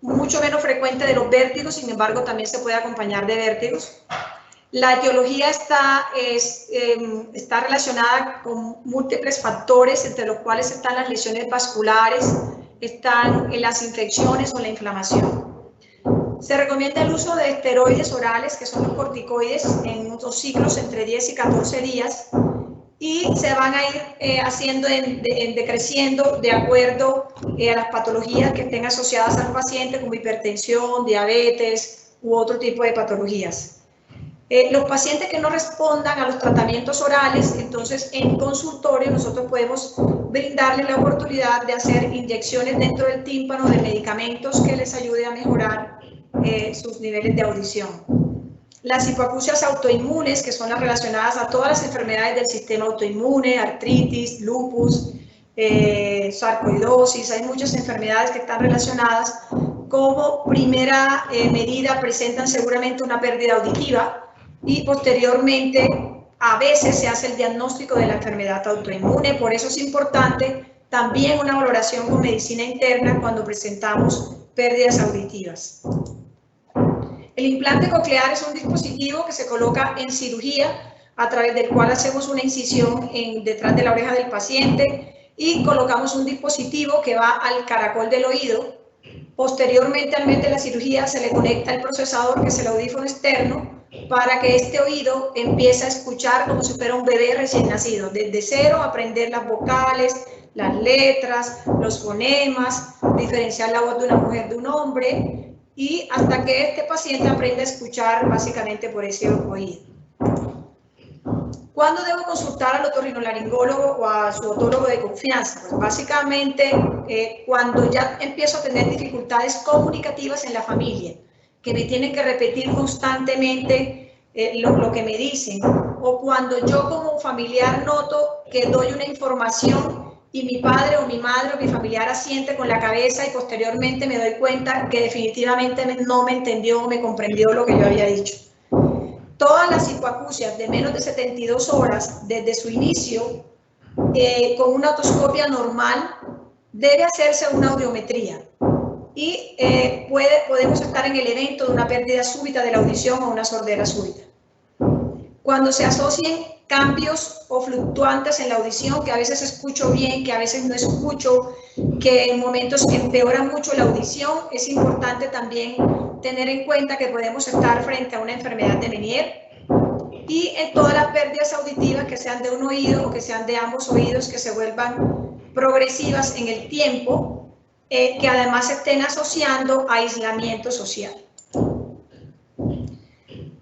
Mucho menos frecuente de los vértigos, sin embargo, también se puede acompañar de vértigos. La etiología está relacionada con múltiples factores, entre los cuales están las lesiones vasculares, están las infecciones o la inflamación. Se recomienda el uso de esteroides orales, que son los corticoides, en unos ciclos entre 10 y 14 días, y se van a ir haciendo decreciendo de acuerdo a las patologías que estén asociadas al paciente, como hipertensión, diabetes u otro tipo de patologías. Los pacientes que no respondan a los tratamientos orales, entonces en consultorio nosotros podemos brindarle la oportunidad de hacer inyecciones dentro del tímpano de medicamentos que les ayude a mejorar sus niveles de audición. Las hipoacusias autoinmunes, que son las relacionadas a todas las enfermedades del sistema autoinmune, artritis, lupus, sarcoidosis, hay muchas enfermedades que están relacionadas. Como primera medida presentan seguramente una pérdida auditiva y posteriormente a veces se hace el diagnóstico de la enfermedad autoinmune. Por eso es importante también una valoración con medicina interna cuando presentamos pérdidas auditivas. El implante coclear es un dispositivo que se coloca en cirugía, a través del cual hacemos una incisión detrás de la oreja del paciente y colocamos un dispositivo que va al caracol del oído. Posteriormente, al momento de la cirugía, se le conecta el procesador, que es el audífono externo, para que este oído empiece a escuchar como si fuera un bebé recién nacido, desde cero, aprender las vocales, las letras, los fonemas, diferenciar la voz de una mujer de un hombre, y hasta que este paciente aprenda a escuchar básicamente por ese oído. ¿Cuándo debo consultar al otorrinolaringólogo o a su otólogo de confianza? Pues básicamente cuando ya empiezo a tener dificultades comunicativas en la familia, que me tienen que repetir constantemente lo que me dicen, o cuando yo como familiar noto que doy una información y mi padre o mi madre o mi familiar asiente con la cabeza y posteriormente me doy cuenta que definitivamente no me entendió o me comprendió lo que yo había dicho. Todas las hipoacusias de menos de 72 horas desde su inicio, con una otoscopia normal, debe hacerse una audiometría. Y podemos estar en el evento de una pérdida súbita de la audición o una sordera súbita. Cuando se asocien cambios o fluctuantes en la audición, que a veces escucho bien, que a veces no escucho, que en momentos empeora mucho la audición, es importante también tener en cuenta que podemos estar frente a una enfermedad de Meniere. Y en todas las pérdidas auditivas, que sean de un oído o que sean de ambos oídos, que se vuelvan progresivas en el tiempo, que además estén asociando a aislamiento social.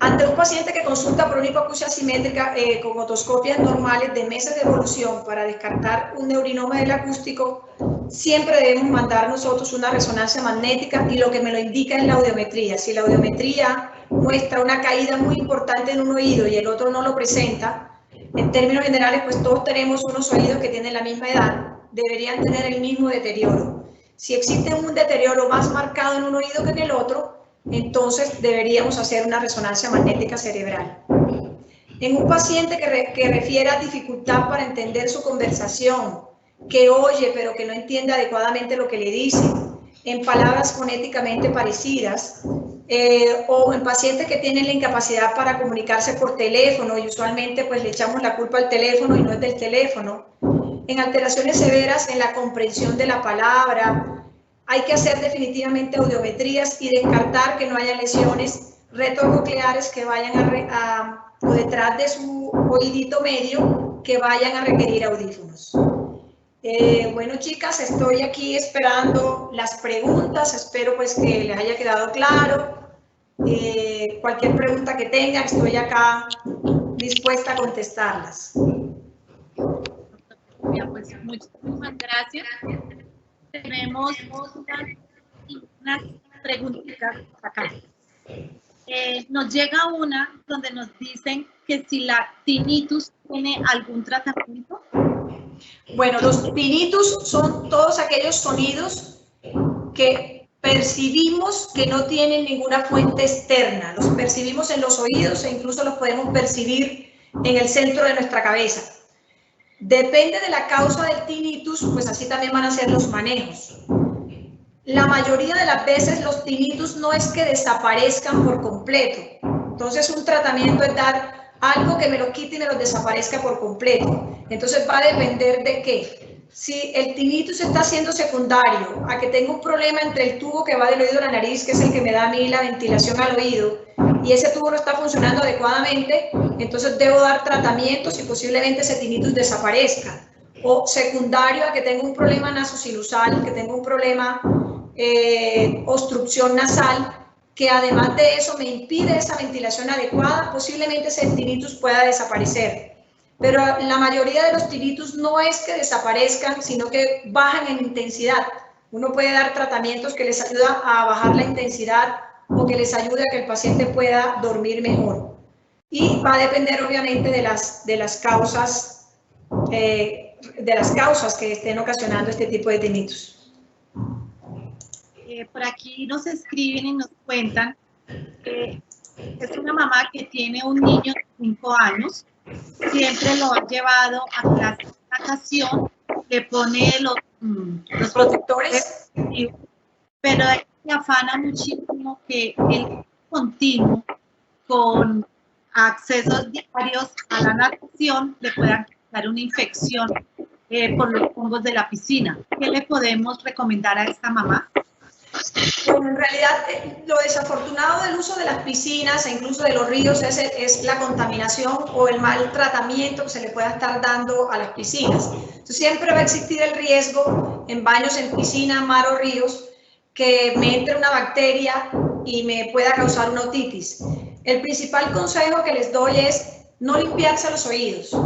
Ante un paciente que consulta por una hipoacusia asimétrica con otoscopias normales de meses de evolución para descartar un neurinoma del acústico, siempre debemos mandar nosotros una resonancia magnética, y lo que me lo indica es la audiometría. Si la audiometría muestra una caída muy importante en un oído y el otro no lo presenta, en términos generales, pues todos tenemos unos oídos que tienen la misma edad, deberían tener el mismo deterioro. Si existe un deterioro más marcado en un oído que en el otro, entonces deberíamos hacer una resonancia magnética cerebral. En un paciente que refiera dificultad para entender su conversación, que oye pero que no entiende adecuadamente lo que le dicen, en palabras fonéticamente parecidas, o en pacientes que tienen la incapacidad para comunicarse por teléfono y usualmente pues le echamos la culpa al teléfono y no es del teléfono, en alteraciones severas en la comprensión de la palabra, hay que hacer definitivamente audiometrías y descartar que no haya lesiones retrococleares que vayan o detrás de su oídito medio, que vayan a requerir audífonos. Bueno, chicas, estoy aquí esperando las preguntas, espero pues que les haya quedado claro. Cualquier pregunta que tengan, estoy acá dispuesta a contestarlas. Bien, pues muchísimas gracias. Tenemos unas preguntitas acá. Nos llega una donde nos dicen que si la tinnitus tiene algún tratamiento. Bueno, los tinnitus son todos aquellos sonidos que percibimos que no tienen ninguna fuente externa. Los percibimos en los oídos e incluso los podemos percibir en el centro de nuestra cabeza. Depende de la causa del tinnitus, pues así también van a ser los manejos. La mayoría de las veces los tinnitus no es que desaparezcan por completo. Entonces un tratamiento es dar algo que me lo quite y me lo desaparezca por completo. Entonces va a depender de qué. Si el tinnitus está siendo secundario a que tengo un problema entre el tubo que va del oído a la nariz, que es el que me da a mí la ventilación al oído, y ese tubo no está funcionando adecuadamente, entonces debo dar tratamientos y posiblemente ese tinnitus desaparezca. O secundario a que tengo un problema nasosinusal, que tengo un problema obstrucción nasal, que además de eso me impide esa ventilación adecuada, posiblemente ese tinnitus pueda desaparecer. Pero la mayoría de los tinnitus no es que desaparezcan, sino que bajan en intensidad. Uno puede dar tratamientos que les ayudan a bajar la intensidad o que les ayude a que el paciente pueda dormir mejor. Y va a depender obviamente de las causas que estén ocasionando este tipo de tinnitus. Por aquí nos escriben y nos cuentan que es una mamá que tiene un niño de 5 años, siempre lo ha llevado a clases de natación, le pone los protectores, pero se afana muchísimo que el continuo con accesos diarios a la natación le puedan causar una infección por los hongos de la piscina. ¿Qué le podemos recomendar a esta mamá? Bueno, en realidad lo desafortunado del uso de las piscinas e incluso de los ríos es la contaminación o el mal tratamiento que se le pueda estar dando a las piscinas. Entonces, siempre va a existir el riesgo en baños en piscina, mar o ríos que me entre una bacteria y me pueda causar una otitis. El principal consejo que les doy es no limpiarse los oídos,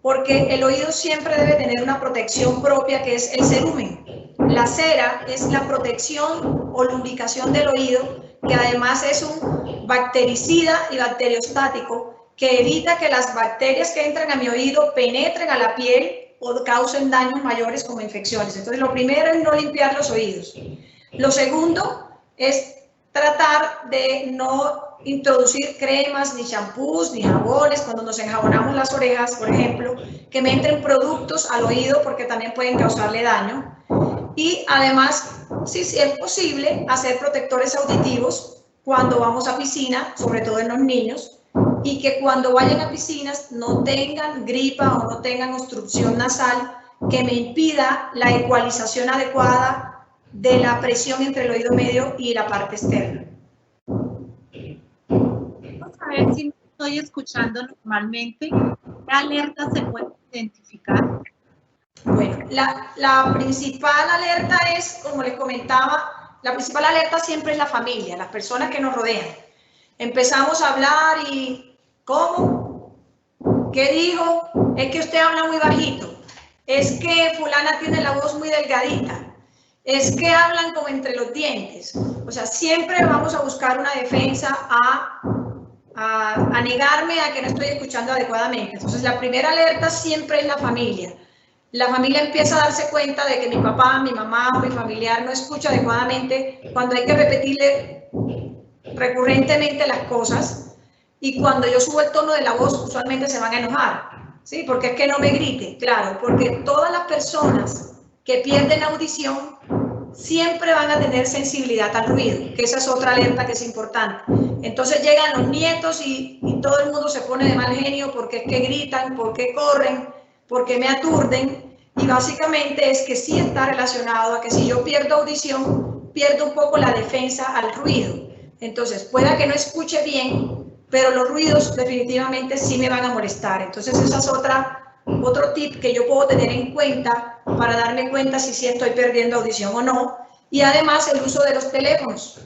porque el oído siempre debe tener una protección propia que es el cerumen. La la cera es la protección o lubricación del oído, que además es un bactericida y bacteriostático que evita que las bacterias que entran a mi oído penetren a la piel o causen daños mayores como infecciones. Entonces, lo primero es no limpiar los oídos. Lo segundo es tratar de no introducir cremas, ni champús, ni jabones, cuando nos enjabonamos las orejas, por ejemplo, que me entren productos al oído porque también pueden causarle daño. Y además, si es posible, hacer protectores auditivos cuando vamos a piscina, sobre todo en los niños, y que cuando vayan a piscinas no tengan gripa o no tengan obstrucción nasal que me impida la ecualización adecuada de la presión entre el oído medio y la parte externa. Vamos a ver si no estoy escuchando normalmente. ¿Qué alerta se puede identificar? Bueno, la principal alerta es, como les comentaba, la principal alerta siempre es la familia, las personas que nos rodean. Empezamos a hablar y ¿cómo? ¿Qué dijo? Es que usted habla muy bajito. Es que fulana tiene la voz muy delgadita. Es que hablan como entre los dientes. O sea, siempre vamos a buscar una defensa a negarme a que no estoy escuchando adecuadamente. Entonces, la primera alerta siempre es la familia. La familia empieza a darse cuenta de que mi papá, mi mamá, mi familiar no escucha adecuadamente cuando hay que repetirle recurrentemente las cosas, y cuando yo subo el tono de la voz usualmente se van a enojar, ¿sí? Porque es que no me grite, claro, porque todas las personas que pierden audición siempre van a tener sensibilidad al ruido, que esa es otra alerta que es importante. Entonces llegan los nietos y todo el mundo se pone de mal genio porque es que gritan, porque corren, porque me aturden, y básicamente es que sí está relacionado a que si yo pierdo audición, pierdo un poco la defensa al ruido. Entonces, pueda que no escuche bien, pero los ruidos definitivamente sí me van a molestar. Entonces, esa es otro tip que yo puedo tener en cuenta para darme cuenta si sí estoy perdiendo audición o no. Y además, el uso de los teléfonos.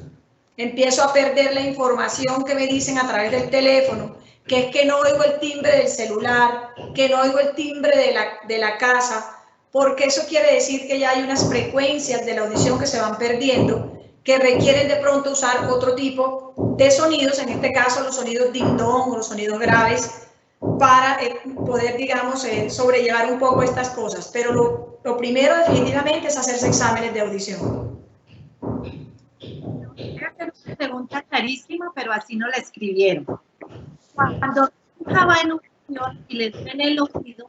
Empiezo a perder la información que me dicen a través del teléfono, que es que no oigo el timbre del celular, que no oigo el timbre de la casa, porque eso quiere decir que ya hay unas frecuencias de la audición que se van perdiendo, que requieren de pronto usar otro tipo de sonidos, en este caso los sonidos ding-dong o los sonidos graves, para poder, digamos, sobrellevar un poco estas cosas. Pero lo primero definitivamente es hacerse exámenes de audición. Voy a hacer una pregunta clarísima, pero así no la escribieron. Cuando hija va en un camión y le duele el oído,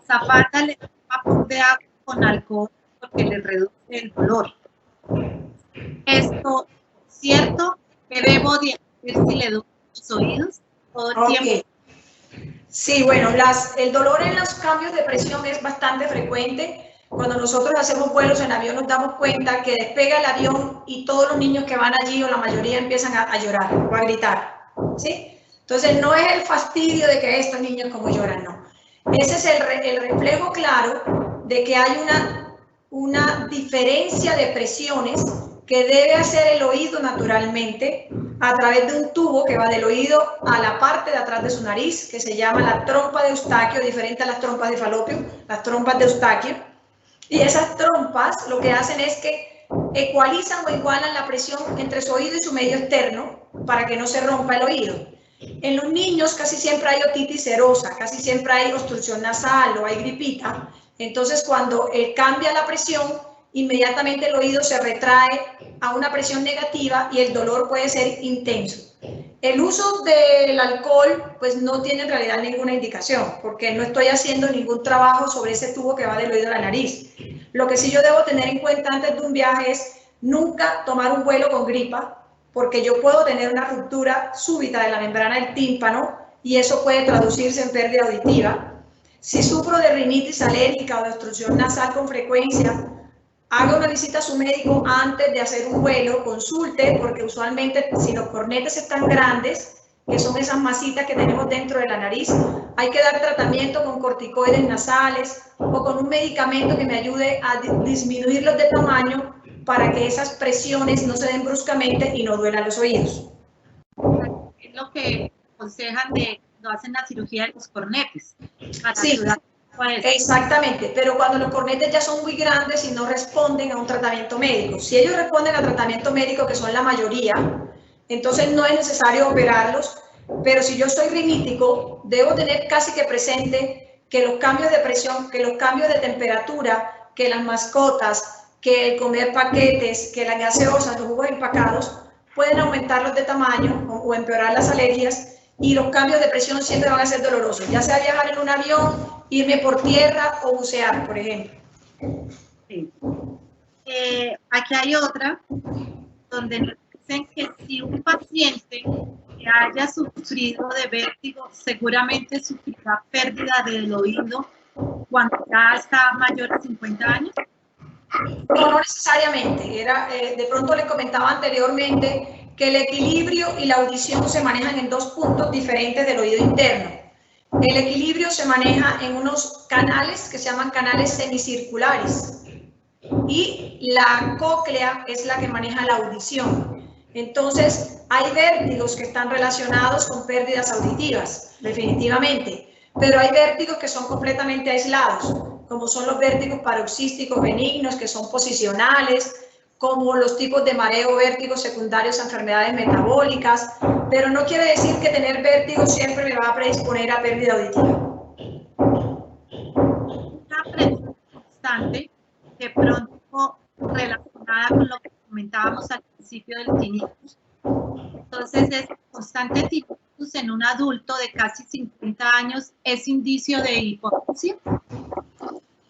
Zapata le da un vapor de agua con alcohol porque le reduce el dolor. ¿Esto es cierto? ¿Que debo de hacer si le duelen los oídos todo el tiempo? Sí, bueno, el dolor en los cambios de presión es bastante frecuente. Cuando nosotros hacemos vuelos en avión nos damos cuenta que despega el avión y todos los niños que van allí, o la mayoría, empiezan a llorar o a gritar, ¿sí? Entonces no es el fastidio de que estos niños como lloran, no. Ese es el reflejo claro de que hay una diferencia de presiones que debe hacer el oído naturalmente a través de un tubo que va del oído a la parte de atrás de su nariz, que se llama la trompa de Eustaquio, diferente a las trompas de Falopio, las trompas de Eustaquio. Y esas trompas lo que hacen es que ecualizan o igualan la presión entre su oído y su medio externo para que no se rompa el oído. En los niños casi siempre hay otitis serosa, casi siempre hay obstrucción nasal o hay gripita. Entonces, cuando cambia la presión, inmediatamente el oído se retrae a una presión negativa y el dolor puede ser intenso. El uso del alcohol pues no tiene en realidad ninguna indicación, porque no estoy haciendo ningún trabajo sobre ese tubo que va del oído a la nariz. Lo que sí yo debo tener en cuenta antes de un viaje es nunca tomar un vuelo con gripa, porque yo puedo tener una ruptura súbita de la membrana del tímpano y eso puede traducirse en pérdida auditiva. Si sufro de rinitis alérgica o de obstrucción nasal con frecuencia, haga una visita a su médico antes de hacer un vuelo, consulte, porque usualmente si los cornetes están grandes, que son esas masitas que tenemos dentro de la nariz, hay que dar tratamiento con corticoides nasales o con un medicamento que me ayude a disminuirlos de tamaño para que esas presiones no se den bruscamente y no duelan los oídos. Es lo que aconsejan de cuando hacen la cirugía de los cornetes. Para sí, ayudar Pues, Exactamente, pero cuando los cornetes ya son muy grandes y no responden a un tratamiento médico. Si ellos responden a tratamiento médico, que son la mayoría, entonces no es necesario operarlos, pero si yo soy rinítico, debo tener casi que presente que los cambios de presión, que los cambios de temperatura, que las mascotas, que el comer paquetes, que las gaseosas, los jugos empacados, pueden aumentarlos de tamaño o empeorar las alergias, y los cambios de presión siempre van a ser dolorosos, ya sea viajar en un avión, irme por tierra o bucear, por ejemplo. sí. Aquí hay otra donde nos dicen que si un paciente que haya sufrido de vértigo seguramente sufrirá pérdida del oído cuando ya está mayor de 50 años. No, no necesariamente. De pronto les comentaba anteriormente que el equilibrio y la audición se manejan en dos puntos diferentes del oído interno. El equilibrio se maneja en unos canales que se llaman canales semicirculares y la cóclea es la que maneja la audición. Entonces, hay vértigos que están relacionados con pérdidas auditivas, definitivamente, pero hay vértigos que son completamente aislados, como son los vértigos paroxísticos benignos, que son posicionales, como los tipos de mareo, vértigos secundarios a enfermedades metabólicas, pero no quiere decir que tener vértigo siempre me va a predisponer a pérdida auditiva. Una pregunta constante, de pronto relacionada con lo que comentábamos al principio del tinnitus. Entonces, es constante tinnitus en un adulto de casi 50 años, ¿es indicio de hipoxia?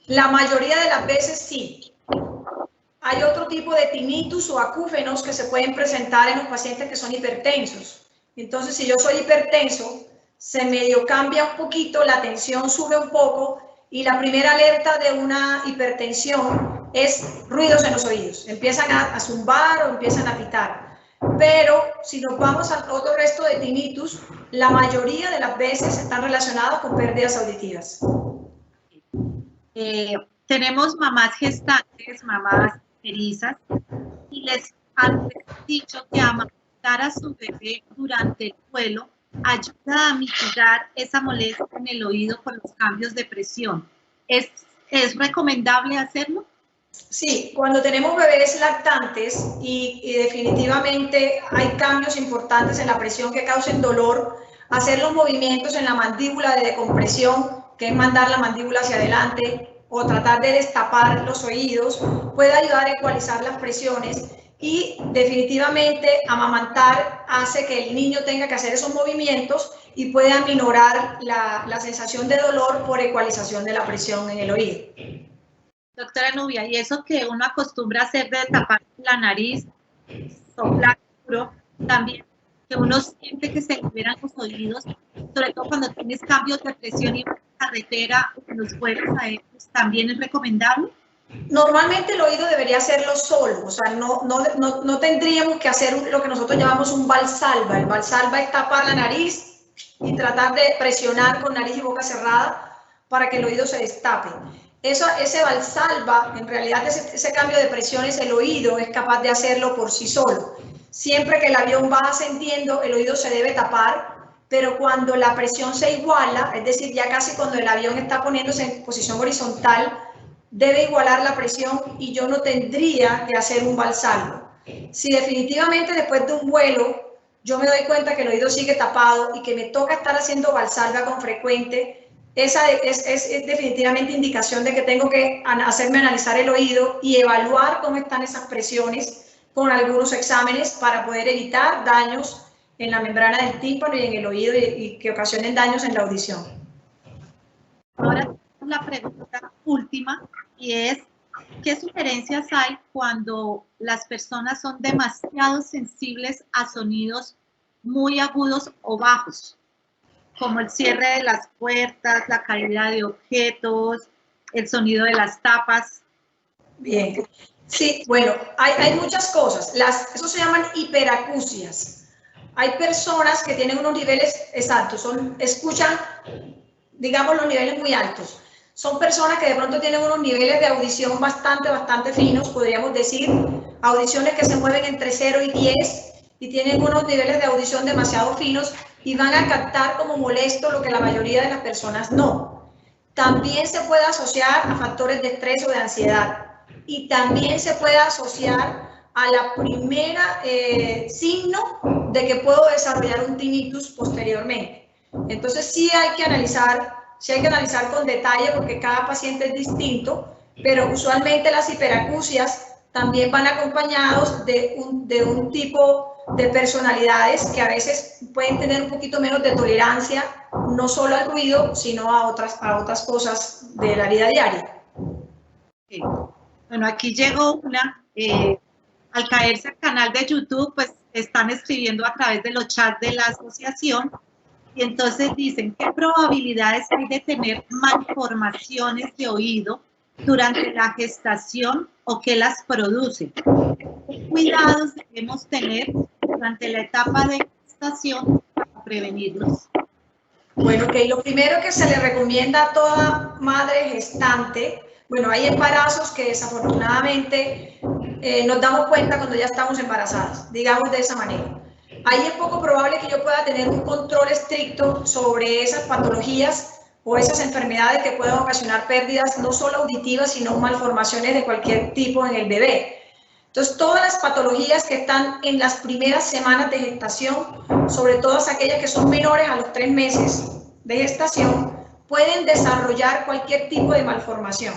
La mayoría de las veces sí. Hay otro tipo de tinnitus o acúfenos que se pueden presentar en los pacientes que son hipertensos. Entonces, si yo soy hipertenso, se medio cambia un poquito, la tensión sube un poco y la primera alerta de una hipertensión es ruidos en los oídos. Empiezan a zumbar o empiezan a pitar. Pero si nos vamos al otro resto de tinnitus, la mayoría de las veces están relacionados con pérdidas auditivas. Tenemos mamás gestantes, mamás erizas, y les han dicho que amamantar a su bebé durante el vuelo ayuda a mitigar esa molestia en el oído con los cambios de presión. ¿Es recomendable hacerlo? Sí, cuando tenemos bebés lactantes y definitivamente hay cambios importantes en la presión que causen dolor, hacer los movimientos en la mandíbula de decompresión, que es mandar la mandíbula hacia adelante, o tratar de destapar los oídos, puede ayudar a ecualizar las presiones y definitivamente amamantar hace que el niño tenga que hacer esos movimientos y puede aminorar la sensación de dolor por ecualización de la presión en el oído. Doctora Nubia, y eso que uno acostumbra a hacer de tapar la nariz, soplar duro, también que uno siente que se liberan los oídos, sobre todo cuando tienes cambios de presión y carretera, los vuelos aéreos, ¿también es recomendable? Normalmente el oído debería hacerlo solo, o sea, no tendríamos que hacer lo que nosotros llamamos un valsalva. El valsalva es tapar la nariz y tratar de presionar con nariz y boca cerrada para que el oído se destape. Ese valsalva, en realidad ese cambio de presiones, el oído es capaz de hacerlo por sí solo. Siempre que el avión va ascendiendo, el oído se debe tapar, pero cuando la presión se iguala, es decir, ya casi cuando el avión está poniéndose en posición horizontal, debe igualar la presión y yo no tendría que hacer un valsalva. Si definitivamente después de un vuelo yo me doy cuenta que el oído sigue tapado y que me toca estar haciendo valsalva con frecuente, esa es definitivamente indicación de que tengo que hacerme analizar el oído y evaluar cómo están esas presiones con algunos exámenes para poder evitar daños en la membrana del tímpano y en el oído y que ocasionen daños en la audición. Ahora la pregunta última y es, ¿qué sugerencias hay cuando las personas son demasiado sensibles a sonidos muy agudos o bajos, como el cierre de las puertas, la caída de objetos, el sonido de las tapas? Bien, sí, bueno, hay muchas cosas. Eso se llaman hiperacusias. Hay personas que tienen unos niveles exactos, escuchan, digamos, los niveles muy altos. Son personas que de pronto tienen unos niveles de audición bastante finos, podríamos decir, audiciones que se mueven entre 0 y 10 y tienen unos niveles de audición demasiado finos y van a captar como molesto lo que la mayoría de las personas no. también se puede asociar a factores de estrés o de ansiedad y también se puede asociar a la primera signo de que puedo desarrollar un tinnitus posteriormente. Entonces sí hay que analizar con detalle porque cada paciente es distinto, pero usualmente las hiperacusias también van acompañados de un tipo de personalidades que a veces pueden tener un poquito menos de tolerancia, no solo al ruido, sino a otras cosas de la vida diaria. Sí. Bueno, aquí llegó una, al caerse el canal de YouTube, pues están escribiendo a través de los chats de la asociación y entonces dicen, ¿qué probabilidades hay de tener malformaciones de oído durante la gestación o qué las produce? ¿Qué cuidados debemos tener durante la etapa de gestación para prevenirlos? Bueno, lo primero que se le recomienda a toda madre gestante, bueno, hay embarazos que desafortunadamente nos damos cuenta cuando ya estamos embarazadas, digamos de esa manera. Ahí es poco probable que yo pueda tener un control estricto sobre esas patologías o esas enfermedades que puedan ocasionar pérdidas no solo auditivas, sino malformaciones de cualquier tipo en el bebé. Entonces, todas las patologías que están en las primeras semanas de gestación, sobre todo aquellas que son menores a los 3 meses de gestación, pueden desarrollar cualquier tipo de malformación.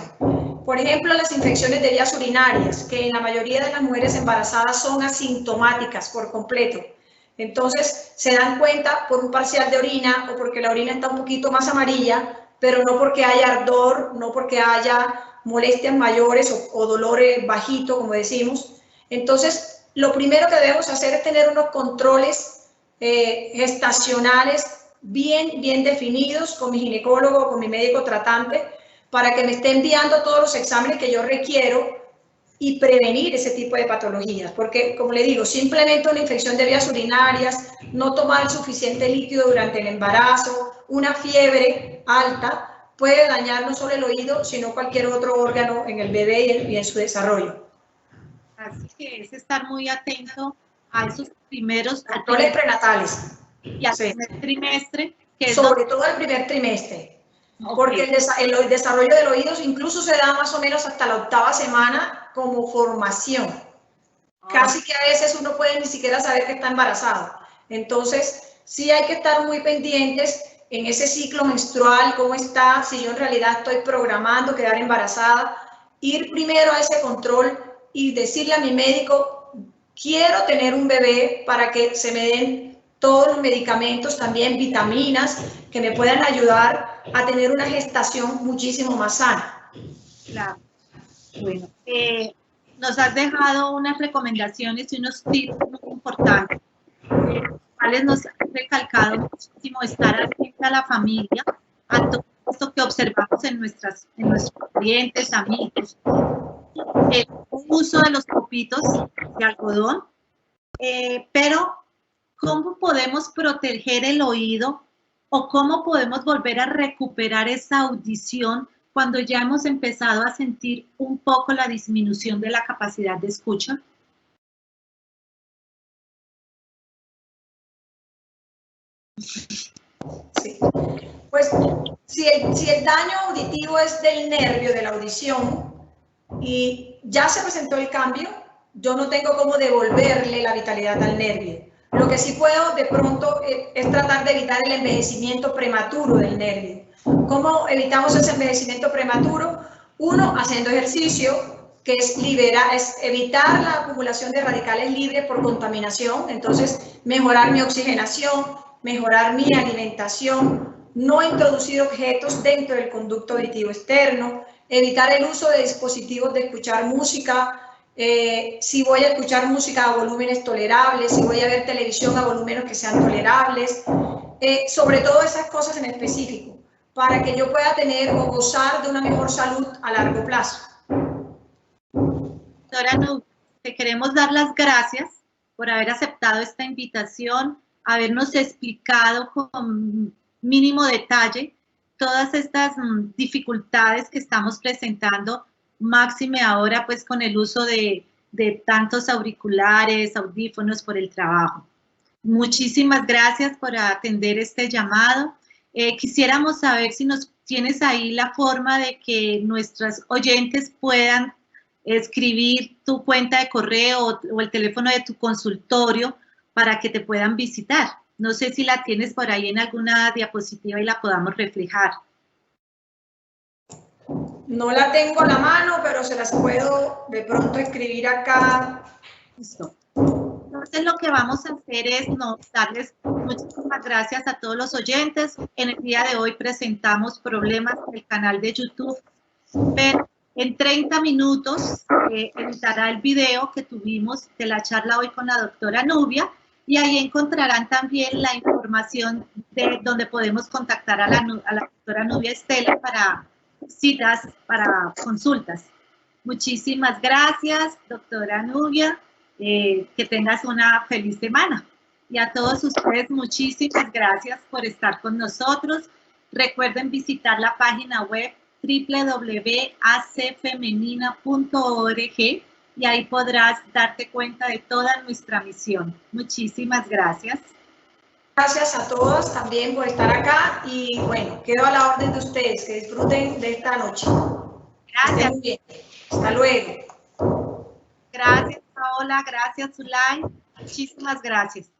Por ejemplo, las infecciones de vías urinarias, que en la mayoría de las mujeres embarazadas son asintomáticas por completo. Entonces, se dan cuenta por un parcial de orina o porque la orina está un poquito más amarilla, pero no porque haya ardor, no porque haya molestias mayores o dolor bajito, como decimos. Entonces, lo primero que debemos hacer es tener unos controles gestacionales bien definidos con mi ginecólogo o con mi médico tratante para que me esté enviando todos los exámenes que yo requiero y prevenir ese tipo de patologías, porque como le digo, simplemente una infección de vías urinarias, no tomar suficiente líquido durante el embarazo, una fiebre alta, puede dañar no solo el oído, sino cualquier otro órgano en el bebé y en su desarrollo. Así que es estar muy atento a esos primeros controles prenatales. Y al primer trimestre. Que sobre todo el primer trimestre. Okay. Porque el desarrollo del oído incluso se da más o menos hasta la 8ª semana como formación. Casi que a veces uno puede ni siquiera saber que está embarazado. Entonces, sí hay que estar muy pendientes en ese ciclo menstrual, cómo está, si yo en realidad estoy programando quedar embarazada, ir primero a ese control y decirle a mi médico, quiero tener un bebé para que se me den todos los medicamentos, también vitaminas, que me puedan ayudar a tener una gestación muchísimo más sana. Claro. Bueno, nos has dejado unas recomendaciones y unos tips muy importantes, cuales nos han recalcado muchísimo estar atenta a la familia, a todo esto que observamos en nuestros clientes, amigos, el uso de los copitos de algodón, pero ¿cómo podemos proteger el oído o cómo podemos volver a recuperar esa audición cuando ya hemos empezado a sentir un poco la disminución de la capacidad de escucha? Sí. Pues si el daño auditivo es del nervio, de la audición, y ya se presentó el cambio, yo no tengo cómo devolverle la vitalidad al nervio. Lo que sí puedo de pronto es tratar de evitar el envejecimiento prematuro del nervio. ¿Cómo evitamos ese envejecimiento prematuro? Uno, haciendo ejercicio, que es evitar la acumulación de radicales libres por contaminación, entonces mejorar mi oxigenación, mejorar mi alimentación, no introducir objetos dentro del conducto auditivo externo, evitar el uso de dispositivos de escuchar música, si voy a escuchar música a volúmenes tolerables, si voy a ver televisión a volúmenes que sean tolerables, sobre todo esas cosas en específico, para que yo pueda tener o gozar de una mejor salud a largo plazo. Doctora Nubia, te queremos dar las gracias por haber aceptado esta invitación, habernos explicado con mínimo detalle todas estas dificultades que estamos presentando, máxime ahora pues con el uso de tantos auriculares, audífonos por el trabajo. Muchísimas gracias por atender este llamado. Quisiéramos saber si tienes ahí la forma de que nuestros oyentes puedan escribir tu cuenta de correo o el teléfono de tu consultorio para que te puedan visitar. No sé si la tienes por ahí en alguna diapositiva y la podamos reflejar. No la tengo a la mano, pero se las puedo de pronto escribir acá. Listo. Entonces lo que vamos a hacer es darles muchísimas gracias a todos los oyentes. En el día de hoy presentamos problemas en el canal de YouTube, pero en 30 minutos editará el video que tuvimos de la charla hoy con la doctora Nubia y ahí encontrarán también la información de donde podemos contactar a la doctora Nubia Estela para citas, para consultas. Muchísimas gracias, doctora Nubia. Que tengas una feliz semana. Y a todos ustedes, muchísimas gracias por estar con nosotros. Recuerden visitar la página web www.acfemenina.org y ahí podrás darte cuenta de toda nuestra misión. Muchísimas gracias. Gracias a todos también por estar acá y bueno, quedo a la orden de ustedes. Que disfruten de esta noche. Gracias. Muy bien. Hasta luego. Gracias, Paola. Gracias, Zulay. Muchísimas gracias.